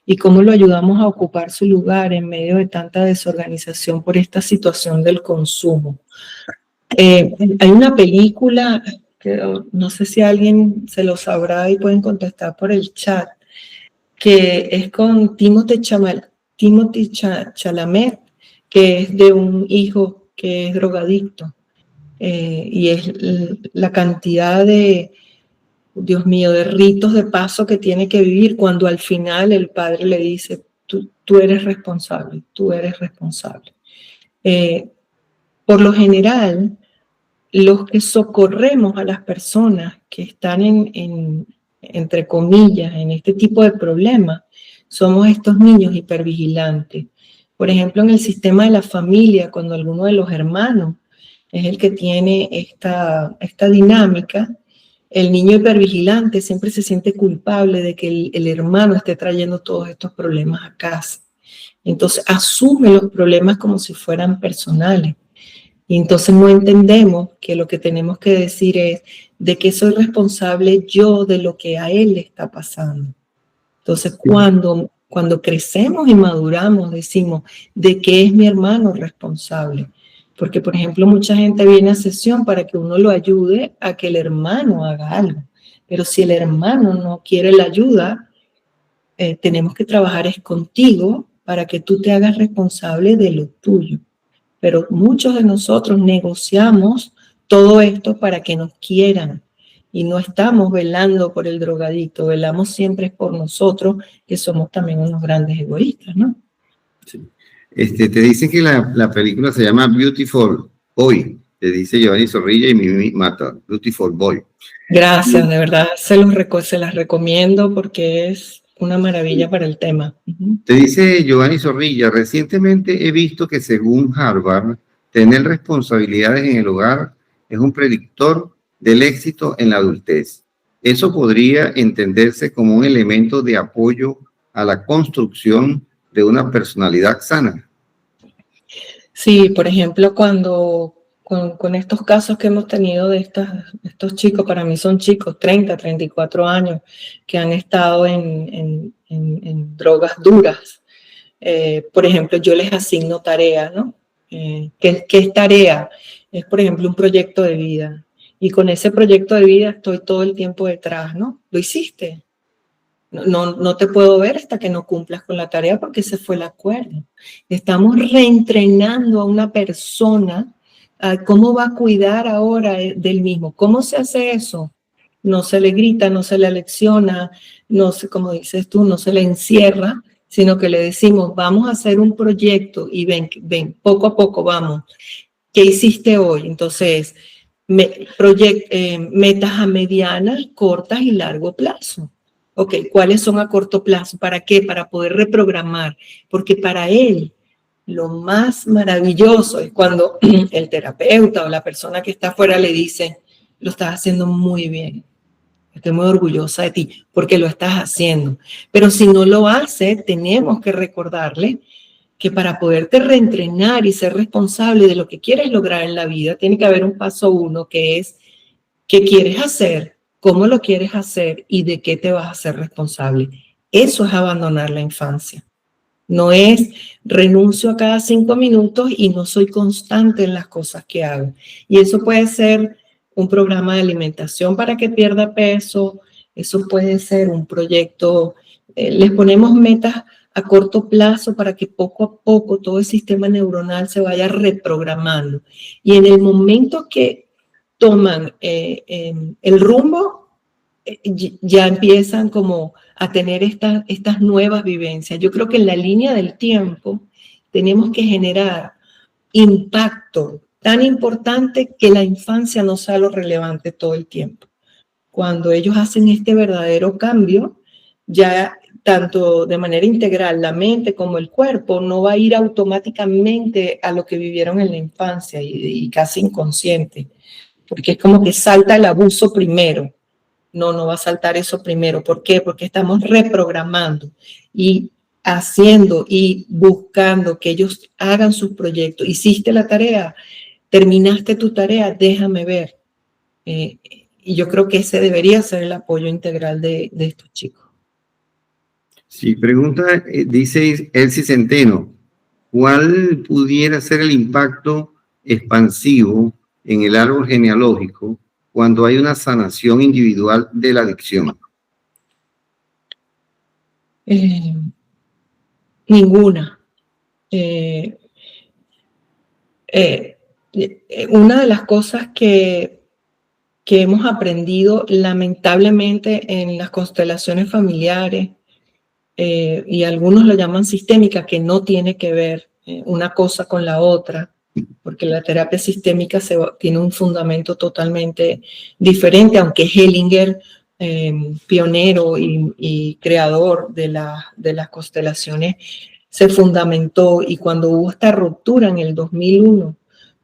S2: ¿Y cómo lo ayudamos a ocupar su lugar en medio de tanta desorganización por esta situación del consumo? Hay una película, que no sé si alguien se lo sabrá y pueden contestar por el chat, que es con Timothée Chalamet, que es de un hijo que es drogadicto. Y es la cantidad de, Dios mío, de ritos de paso que tiene que vivir cuando al final el padre le dice, tú eres responsable, tú eres responsable. Por lo general, los que socorremos a las personas que están entre comillas, en este tipo de problemas, somos estos niños hipervigilantes. Por ejemplo, en el sistema de la familia, cuando alguno de los hermanos es el que tiene esta dinámica, el niño hipervigilante siempre se siente culpable de que el hermano esté trayendo todos estos problemas a casa. Entonces asume los problemas como si fueran personales. Y entonces no entendemos que lo que tenemos que decir es de qué soy responsable yo de lo que a él le está pasando. Entonces cuando crecemos y maduramos decimos de qué es mi hermano responsable. Porque, por ejemplo, mucha gente viene a sesión para que uno lo ayude a que el hermano haga algo. Pero si el hermano no quiere la ayuda, tenemos que trabajar es contigo para que tú te hagas responsable de lo tuyo. Pero muchos de nosotros negociamos todo esto para que nos quieran y no estamos velando por el drogadicto, velamos siempre por nosotros, que somos también unos grandes egoístas, ¿no?
S1: Sí. Te dicen que la película se llama Beautiful Boy, te dice Giovanni Zorrilla y Mimi Mata, Beautiful Boy.
S2: Gracias, de verdad, se las recomiendo porque es una maravilla para el tema.
S1: Te dice Giovanni Zorrilla, recientemente he visto que según Harvard, tener responsabilidades en el hogar es un predictor del éxito en la adultez. Eso podría entenderse como un elemento de apoyo a la construcción de una personalidad sana.
S2: Sí, por ejemplo, con estos casos que hemos tenido de estos chicos, para mí son chicos, 30, 34 años, que han estado en drogas duras. Por ejemplo, yo les asigno tareas, ¿no? ¿Qué es tarea? Es, por ejemplo, un proyecto de vida. Y con ese proyecto de vida estoy todo el tiempo detrás, ¿no? ¿Lo hiciste? No te puedo ver hasta que no cumplas con la tarea porque ese fue el acuerdo. Estamos reentrenando a una persona a cómo va a cuidar ahora del mismo. ¿Cómo se hace eso? No se le grita, no se le alecciona, no se, como dices tú, no se le encierra, sino que le decimos, vamos a hacer un proyecto y ven, poco a poco vamos. ¿Qué hiciste hoy? Entonces, metas a mediana, cortas y largo plazo. Ok, ¿cuáles son a corto plazo? ¿Para qué? Para poder reprogramar. Porque para él, lo más maravilloso es cuando el terapeuta o la persona que está afuera le dice, lo estás haciendo muy bien. Estoy muy orgullosa de ti porque lo estás haciendo. Pero si no lo hace, tenemos que recordarle que para poderte reentrenar y ser responsable de lo que quieres lograr en la vida, tiene que haber un paso 1 que es ¿qué quieres hacer? ¿Cómo lo quieres hacer? ¿Y de qué te vas a hacer responsable? Eso es abandonar la infancia. No es renuncio a cada 5 minutos y no soy constante en las cosas que hago. Y eso puede ser un programa de alimentación para que pierda peso, eso puede ser un proyecto, les ponemos metas a corto plazo para que poco a poco todo el sistema neuronal se vaya reprogramando. Y en el momento que toman el rumbo, ya empiezan como a tener estas nuevas vivencias. Yo creo que en la línea del tiempo tenemos que generar impacto tan importante que la infancia no sea lo relevante todo el tiempo. Cuando ellos hacen este verdadero cambio, ya tanto de manera integral, la mente como el cuerpo, no va a ir automáticamente a lo que vivieron en la infancia y casi inconsciente, porque es como que salta el abuso primero. No va a saltar eso primero. ¿Por qué? Porque estamos reprogramando y haciendo y buscando que ellos hagan sus proyectos. Hiciste la tarea, terminaste tu tarea, déjame ver. Y yo creo que ese debería ser el apoyo integral de estos chicos.
S1: Sí, pregunta, dice Elsie Centeno, ¿cuál pudiera ser el impacto expansivo en el árbol genealógico cuando hay una sanación individual de la adicción?
S2: Ninguna. Una de las cosas que hemos aprendido lamentablemente en las constelaciones familiares, y algunos lo llaman sistémica, que no tiene que ver una cosa con la otra, porque la terapia sistémica tiene un fundamento totalmente diferente, aunque Hellinger, pionero y creador de las constelaciones, se fundamentó, y cuando hubo esta ruptura en el 2001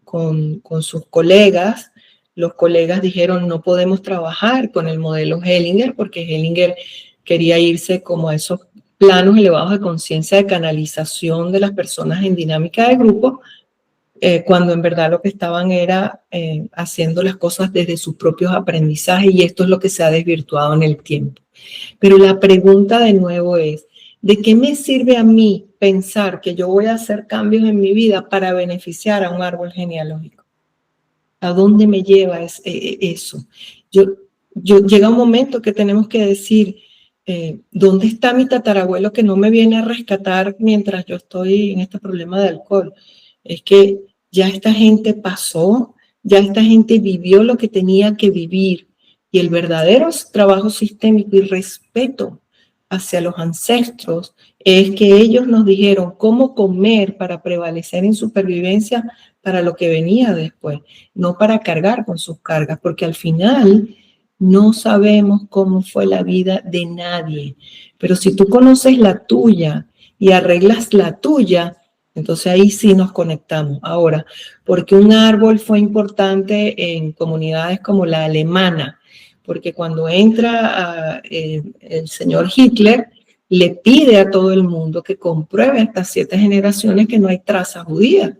S2: con sus colegas, los colegas dijeron no podemos trabajar con el modelo Hellinger, porque Hellinger quería irse como a esos planos elevados de conciencia de canalización de las personas en dinámica de grupo, cuando en verdad lo que estaban era haciendo las cosas desde sus propios aprendizajes, y esto es lo que se ha desvirtuado en el tiempo. Pero la pregunta de nuevo es, ¿de qué me sirve a mí pensar que yo voy a hacer cambios en mi vida para beneficiar a un árbol genealógico? ¿A dónde me lleva eso? Llega un momento que tenemos que decir, ¿dónde está mi tatarabuelo que no me viene a rescatar mientras yo estoy en este problema de alcohol? Es que ya esta gente pasó, ya esta gente vivió lo que tenía que vivir, y el verdadero trabajo sistémico y respeto hacia los ancestros es que ellos nos dijeron cómo comer para prevalecer en supervivencia para lo que venía después, no para cargar con sus cargas, porque al final no sabemos cómo fue la vida de nadie, pero si tú conoces la tuya y arreglas la tuya, entonces ahí sí nos conectamos. Ahora, porque un árbol fue importante en comunidades como la alemana, porque cuando entra el señor Hitler, le pide a todo el mundo que compruebe estas 7 generaciones que no hay traza judía.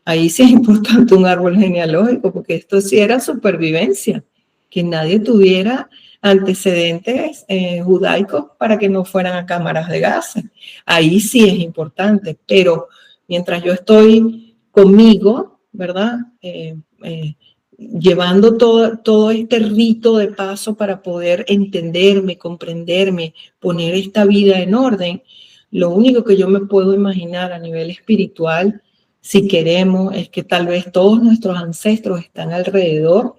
S2: Ahí sí es importante un árbol genealógico, porque esto sí era supervivencia, que nadie tuviera antecedentes judaicos para que no fueran a cámaras de gases. Ahí sí es importante, pero mientras yo estoy conmigo, ¿verdad? Llevando todo este rito de paso para poder entenderme, comprenderme, poner esta vida en orden, lo único que yo me puedo imaginar a nivel espiritual, si queremos, es que tal vez todos nuestros ancestros están alrededor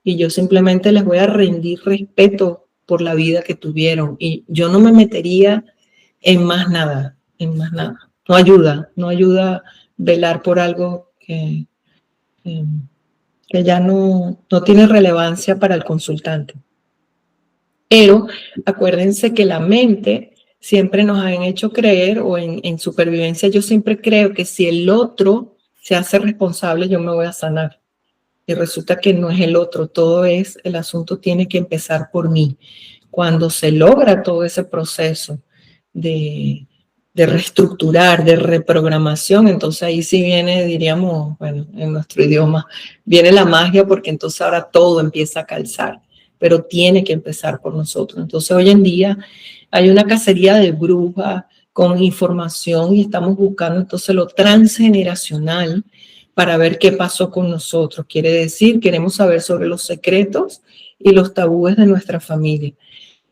S2: y yo simplemente les voy a rendir respeto por la vida que tuvieron, y yo no me metería en más nada, No ayuda velar por algo que ya no tiene relevancia para el consultante. Pero acuérdense que la mente siempre nos han hecho creer, o en supervivencia yo siempre creo que si el otro se hace responsable, yo me voy a sanar. Y resulta que no es el otro, el asunto tiene que empezar por mí. Cuando se logra todo ese proceso de reestructurar, de reprogramación, entonces ahí sí viene, diríamos, bueno, en nuestro idioma, viene la magia, porque entonces ahora todo empieza a calzar, pero tiene que empezar por nosotros. Entonces hoy en día hay una cacería de brujas con información, y estamos buscando entonces lo transgeneracional para ver qué pasó con nosotros. Quiere decir, queremos saber sobre los secretos y los tabúes de nuestra familia.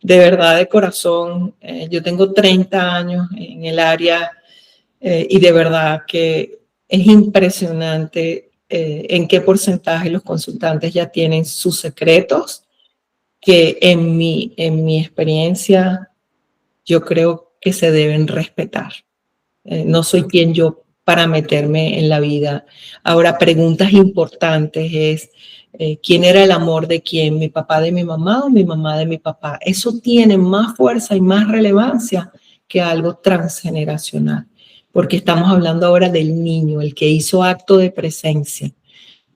S2: De verdad, de corazón, yo tengo 30 años en el área, y de verdad que es impresionante en qué porcentaje los consultantes ya tienen sus secretos, que en mi experiencia yo creo que se deben respetar. No soy quien yo para meterme en la vida. Ahora, preguntas importantes es, ¿quién era el amor de quién? ¿Mi papá de mi mamá o mi mamá de mi papá? Eso tiene más fuerza y más relevancia que algo transgeneracional, porque estamos hablando ahora del niño, el que hizo acto de presencia.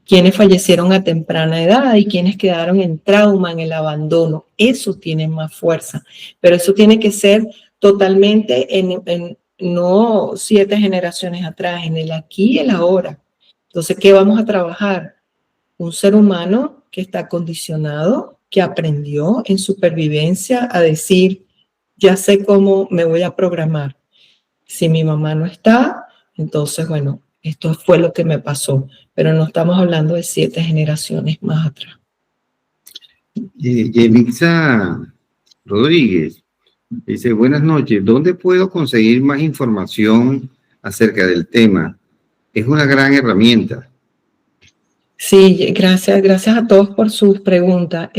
S2: Quienes fallecieron a temprana edad y quienes quedaron en trauma, en el abandono. Eso tiene más fuerza, pero eso tiene que ser totalmente en no 7 generaciones atrás, en el aquí y el ahora. Entonces, ¿qué vamos a trabajar? Un ser humano que está condicionado, que aprendió en supervivencia a decir, ya sé cómo me voy a programar. Si mi mamá no está, entonces, bueno, esto fue lo que me pasó, pero no estamos hablando de 7 generaciones más atrás.
S1: Yemixa Rodríguez dice, buenas noches, ¿dónde puedo conseguir más información acerca del tema? Es una gran herramienta.
S2: Sí, gracias a todos por sus preguntas.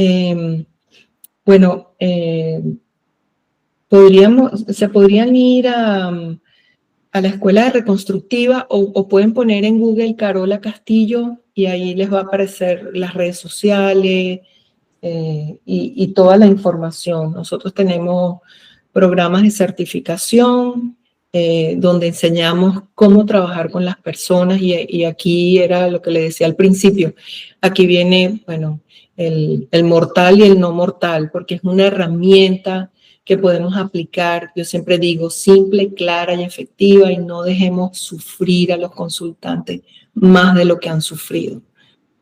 S2: Bueno, se podrían ir a la escuela de reconstructiva o pueden poner en Google Carola Castillo y ahí les va a aparecer las redes sociales y toda la información. Nosotros tenemos programas de certificación donde enseñamos cómo trabajar con las personas y aquí era lo que le decía al principio. Aquí viene, bueno, el mortal y el no mortal, porque es una herramienta que podemos aplicar, yo siempre digo, simple, clara y efectiva, y no dejemos sufrir a los consultantes más de lo que han sufrido.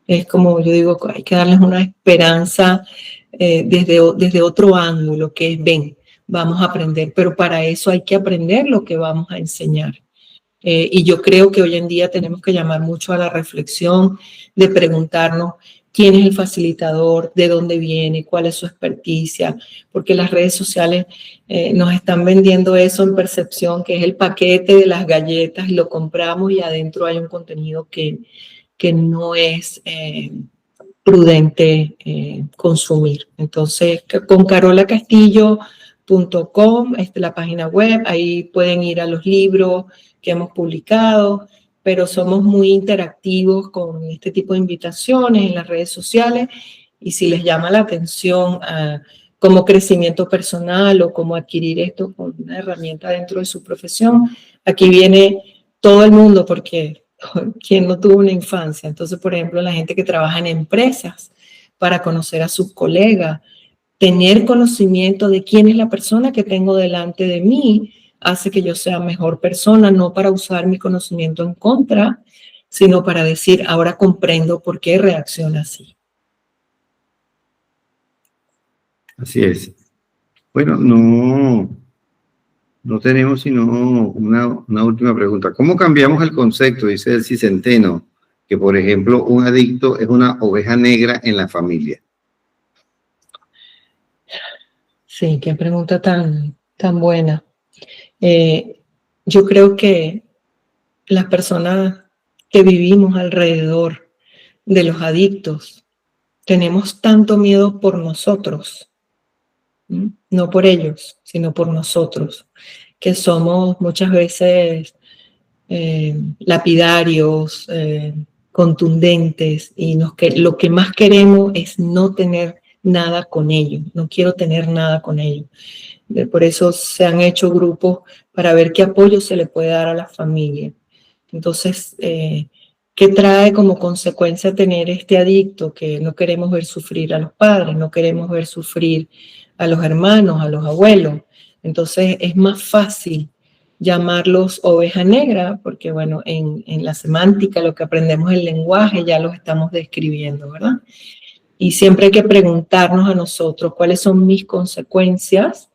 S2: Es como yo digo, hay que darles una esperanza desde otro ángulo, que es, ven, vamos a aprender, pero para eso hay que aprender lo que vamos a enseñar. Y yo creo que hoy en día tenemos que llamar mucho a la reflexión de preguntarnos quién es el facilitador, de dónde viene, cuál es su experticia, porque las redes sociales nos están vendiendo eso en percepción, que es el paquete de las galletas y lo compramos y adentro hay un contenido que no es prudente consumir. Entonces, con carolacastillo.com, la página web, ahí pueden ir a los libros que hemos publicado, pero somos muy interactivos con este tipo de invitaciones en las redes sociales y si les llama la atención como crecimiento personal o cómo adquirir esto con una herramienta dentro de su profesión, aquí viene todo el mundo porque quien no tuvo una infancia. Entonces, por ejemplo, la gente que trabaja en empresas para conocer a sus colegas, tener conocimiento de quién es la persona que tengo delante de mí, hace que yo sea mejor persona, no para usar mi conocimiento en contra, sino para decir, ahora comprendo por qué reacciona así.
S1: Así es. Bueno, no tenemos sino una última pregunta. ¿Cómo cambiamos el concepto, dice el Centeno, que por ejemplo un adicto es una oveja negra en la familia?
S2: Sí, qué pregunta tan buena. Yo creo que las personas que vivimos alrededor de los adictos tenemos tanto miedo por nosotros, no por ellos, sino por nosotros, que somos muchas veces lapidarios, contundentes y lo que más queremos es no tener nada con ellos, no quiero tener nada con ellos. Por eso se han hecho grupos para ver qué apoyo se le puede dar a la familia. Entonces, ¿qué trae como consecuencia tener este adicto? Que no queremos ver sufrir a los padres, no queremos ver sufrir a los hermanos, a los abuelos. Entonces, es más fácil llamarlos oveja negra, porque bueno, en la semántica, lo que aprendemos en el lenguaje, ya los estamos describiendo, ¿verdad? Y siempre hay que preguntarnos a nosotros cuáles son mis consecuencias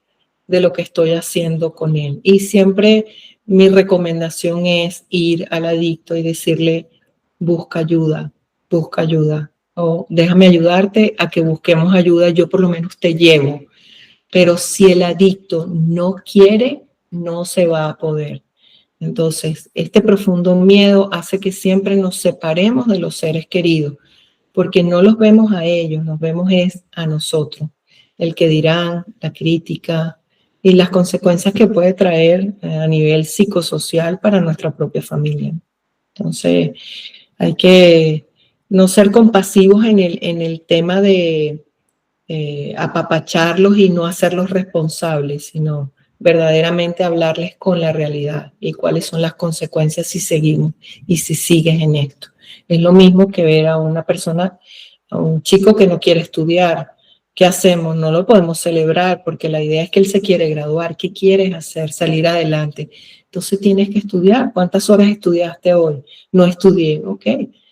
S2: de lo que estoy haciendo con él. Y siempre mi recomendación es ir al adicto y decirle, busca ayuda, o déjame ayudarte a que busquemos ayuda, yo por lo menos te llevo. Pero si el adicto no quiere, no se va a poder. Entonces, este profundo miedo hace que siempre nos separemos de los seres queridos, porque no los vemos a ellos, nos vemos es a nosotros. El que dirán, la crítica, y las consecuencias que puede traer a nivel psicosocial para nuestra propia familia. Entonces, hay que no ser compasivos en el tema de apapacharlos y no hacerlos responsables, sino verdaderamente hablarles con la realidad y cuáles son las consecuencias si seguimos y si sigues en esto. Es lo mismo que ver a una persona, a un chico que no quiere estudiar. ¿Qué hacemos? No lo podemos celebrar porque la idea es que él se quiere graduar. ¿Qué quieres hacer? Salir adelante. Entonces tienes que estudiar. ¿Cuántas horas estudiaste hoy? No estudié. Ok.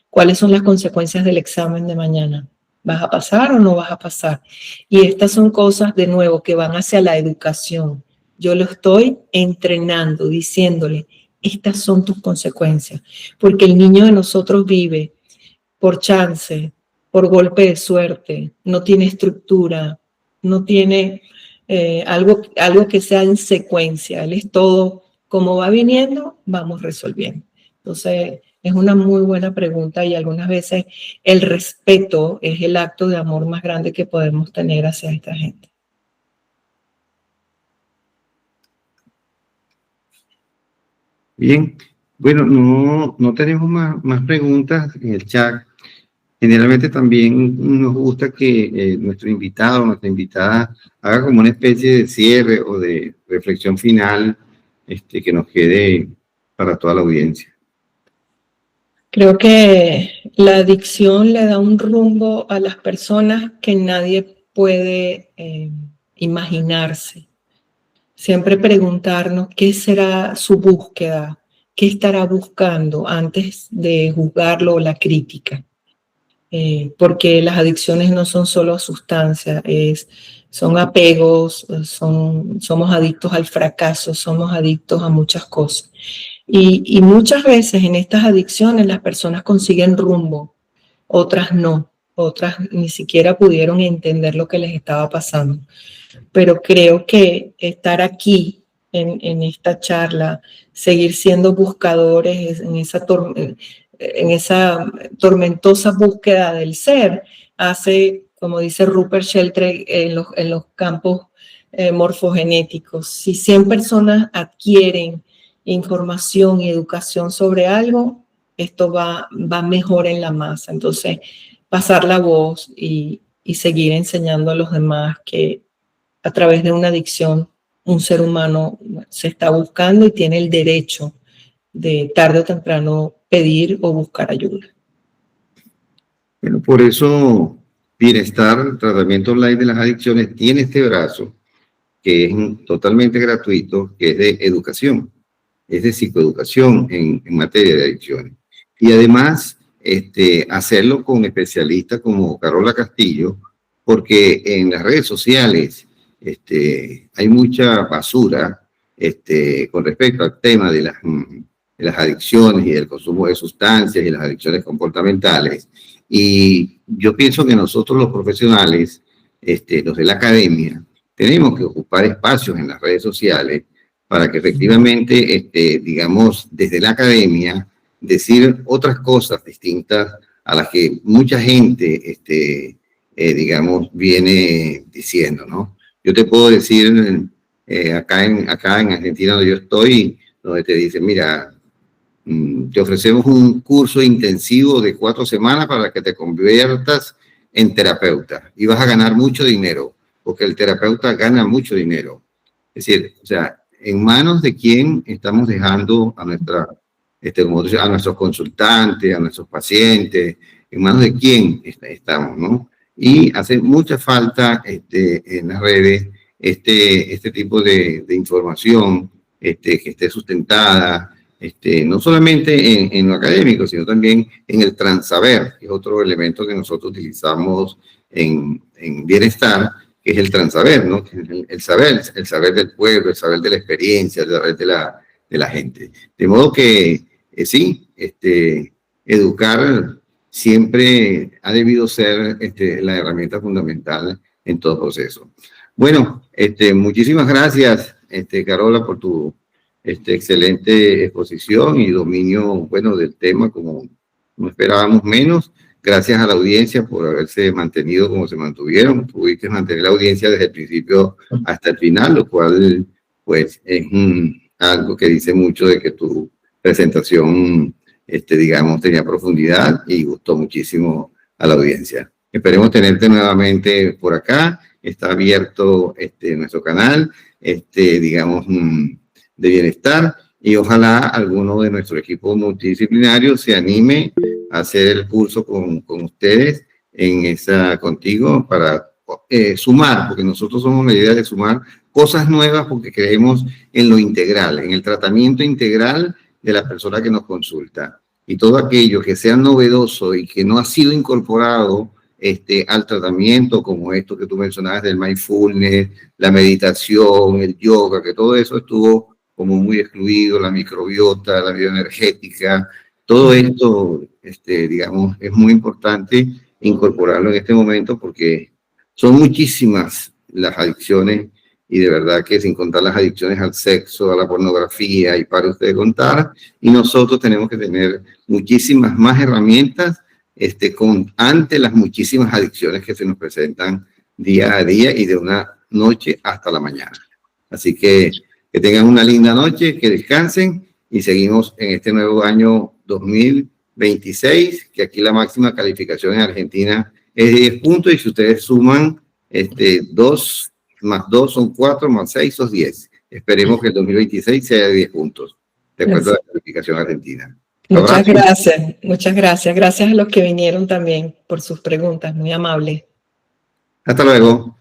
S2: ¿Cuáles son las consecuencias del examen de mañana? ¿Vas a pasar o no vas a pasar? Y estas son cosas, de nuevo, que van hacia la educación. Yo lo estoy entrenando, diciéndole, estas son tus consecuencias. Porque el niño de nosotros vive por chance, por golpe de suerte, no tiene estructura, no tiene algo que sea en secuencia. Él es todo, como va viniendo, vamos resolviendo. Entonces, es una muy buena pregunta y algunas veces el respeto es el acto de amor más grande que podemos tener hacia esta gente.
S1: Bien, bueno, no tenemos más preguntas en el chat. Generalmente también nos gusta que nuestro invitado o nuestra invitada haga como una especie de cierre o de reflexión final que nos quede para toda la audiencia.
S2: Creo que la adicción le da un rumbo a las personas que nadie puede imaginarse. Siempre preguntarnos qué será su búsqueda, qué estará buscando antes de juzgarlo o la crítica. Porque las adicciones no son solo sustancias, son apegos, somos adictos al fracaso, somos adictos a muchas cosas. Y muchas veces en estas adicciones las personas consiguen rumbo, otras no, otras ni siquiera pudieron entender lo que les estaba pasando. Pero creo que estar aquí en esta charla, seguir siendo buscadores en esa tormentosa búsqueda del ser, hace, como dice Rupert Sheldrake, en los campos morfogenéticos. Si 100 personas adquieren información y educación sobre algo, esto va mejor en la masa. Entonces, pasar la voz y seguir enseñando a los demás que a través de una adicción un ser humano se está buscando y tiene el derecho de tarde o temprano pedir o buscar ayuda.
S1: Bueno, por eso Bienestar, tratamiento online de las adicciones, tiene este brazo que es totalmente gratuito, que es de educación, es de psicoeducación en materia de adicciones. Y además, hacerlo con especialistas como Carola Castillo, porque en las redes sociales hay mucha basura con respecto al tema de las adicciones y del consumo de sustancias y las adicciones comportamentales. Y yo pienso que nosotros los profesionales, los de la academia, tenemos que ocupar espacios en las redes sociales para que efectivamente, digamos, desde la academia, decir otras cosas distintas a las que mucha gente, digamos, viene diciendo, ¿no? Yo te puedo decir, acá en Argentina donde yo estoy, donde te dicen, mira, te ofrecemos un curso intensivo de 4 semanas para que te conviertas en terapeuta y vas a ganar mucho dinero, porque el terapeuta gana mucho dinero. Es decir, o sea, en manos de quién estamos dejando a a nuestros consultantes, a nuestros pacientes, en manos de quién estamos, ¿no? Y hace mucha falta en las redes este tipo de información que esté sustentada, no solamente en lo académico, sino también en el transaber, que es otro elemento que nosotros utilizamos en Bienestar, que es el transaber, ¿no? El saber del pueblo, el saber de la experiencia, el saber de la gente. De modo que, sí, educar siempre ha debido ser la herramienta fundamental en todo proceso. Bueno, muchísimas gracias, Carola, por tu excelente exposición y dominio, bueno, del tema, como no esperábamos menos. gracias a la audiencia por haberse mantenido como se mantuvieron. Pudiste mantener la audiencia desde el principio hasta el final, lo cual pues es algo que dice mucho de que tu presentación, digamos, tenía profundidad y gustó muchísimo a la audiencia. Esperemos tenerte nuevamente por acá. Está abierto nuestro canal, digamos, de bienestar, y ojalá alguno de nuestro equipo multidisciplinario se anime a hacer el curso con ustedes contigo para sumar, porque nosotros somos una idea de sumar cosas nuevas porque creemos en lo integral, en el tratamiento integral de la persona que nos consulta. Y todo aquello que sea novedoso y que no ha sido incorporado al tratamiento, como esto que tú mencionabas del mindfulness, la meditación, el yoga, que todo eso estuvo como muy excluido, la microbiota, la bioenergética, todo esto, digamos, es muy importante incorporarlo en este momento porque son muchísimas las adicciones, y de verdad que sin contar las adicciones al sexo, a la pornografía, y para usted contar, y nosotros tenemos que tener muchísimas más herramientas ante las muchísimas adicciones que se nos presentan día a día y de una noche hasta la mañana. Así que tengan una linda noche, que descansen, y seguimos en este nuevo año 2026, que aquí la máxima calificación en Argentina es 10 puntos, y si ustedes suman 2 más 2 son 4, más 6 son 10. Esperemos que el 2026 sea de 10 puntos, de acuerdo a la calificación argentina.
S2: Muchas gracias, muchas gracias. Gracias a los que vinieron también por sus preguntas, muy amables.
S1: Hasta luego.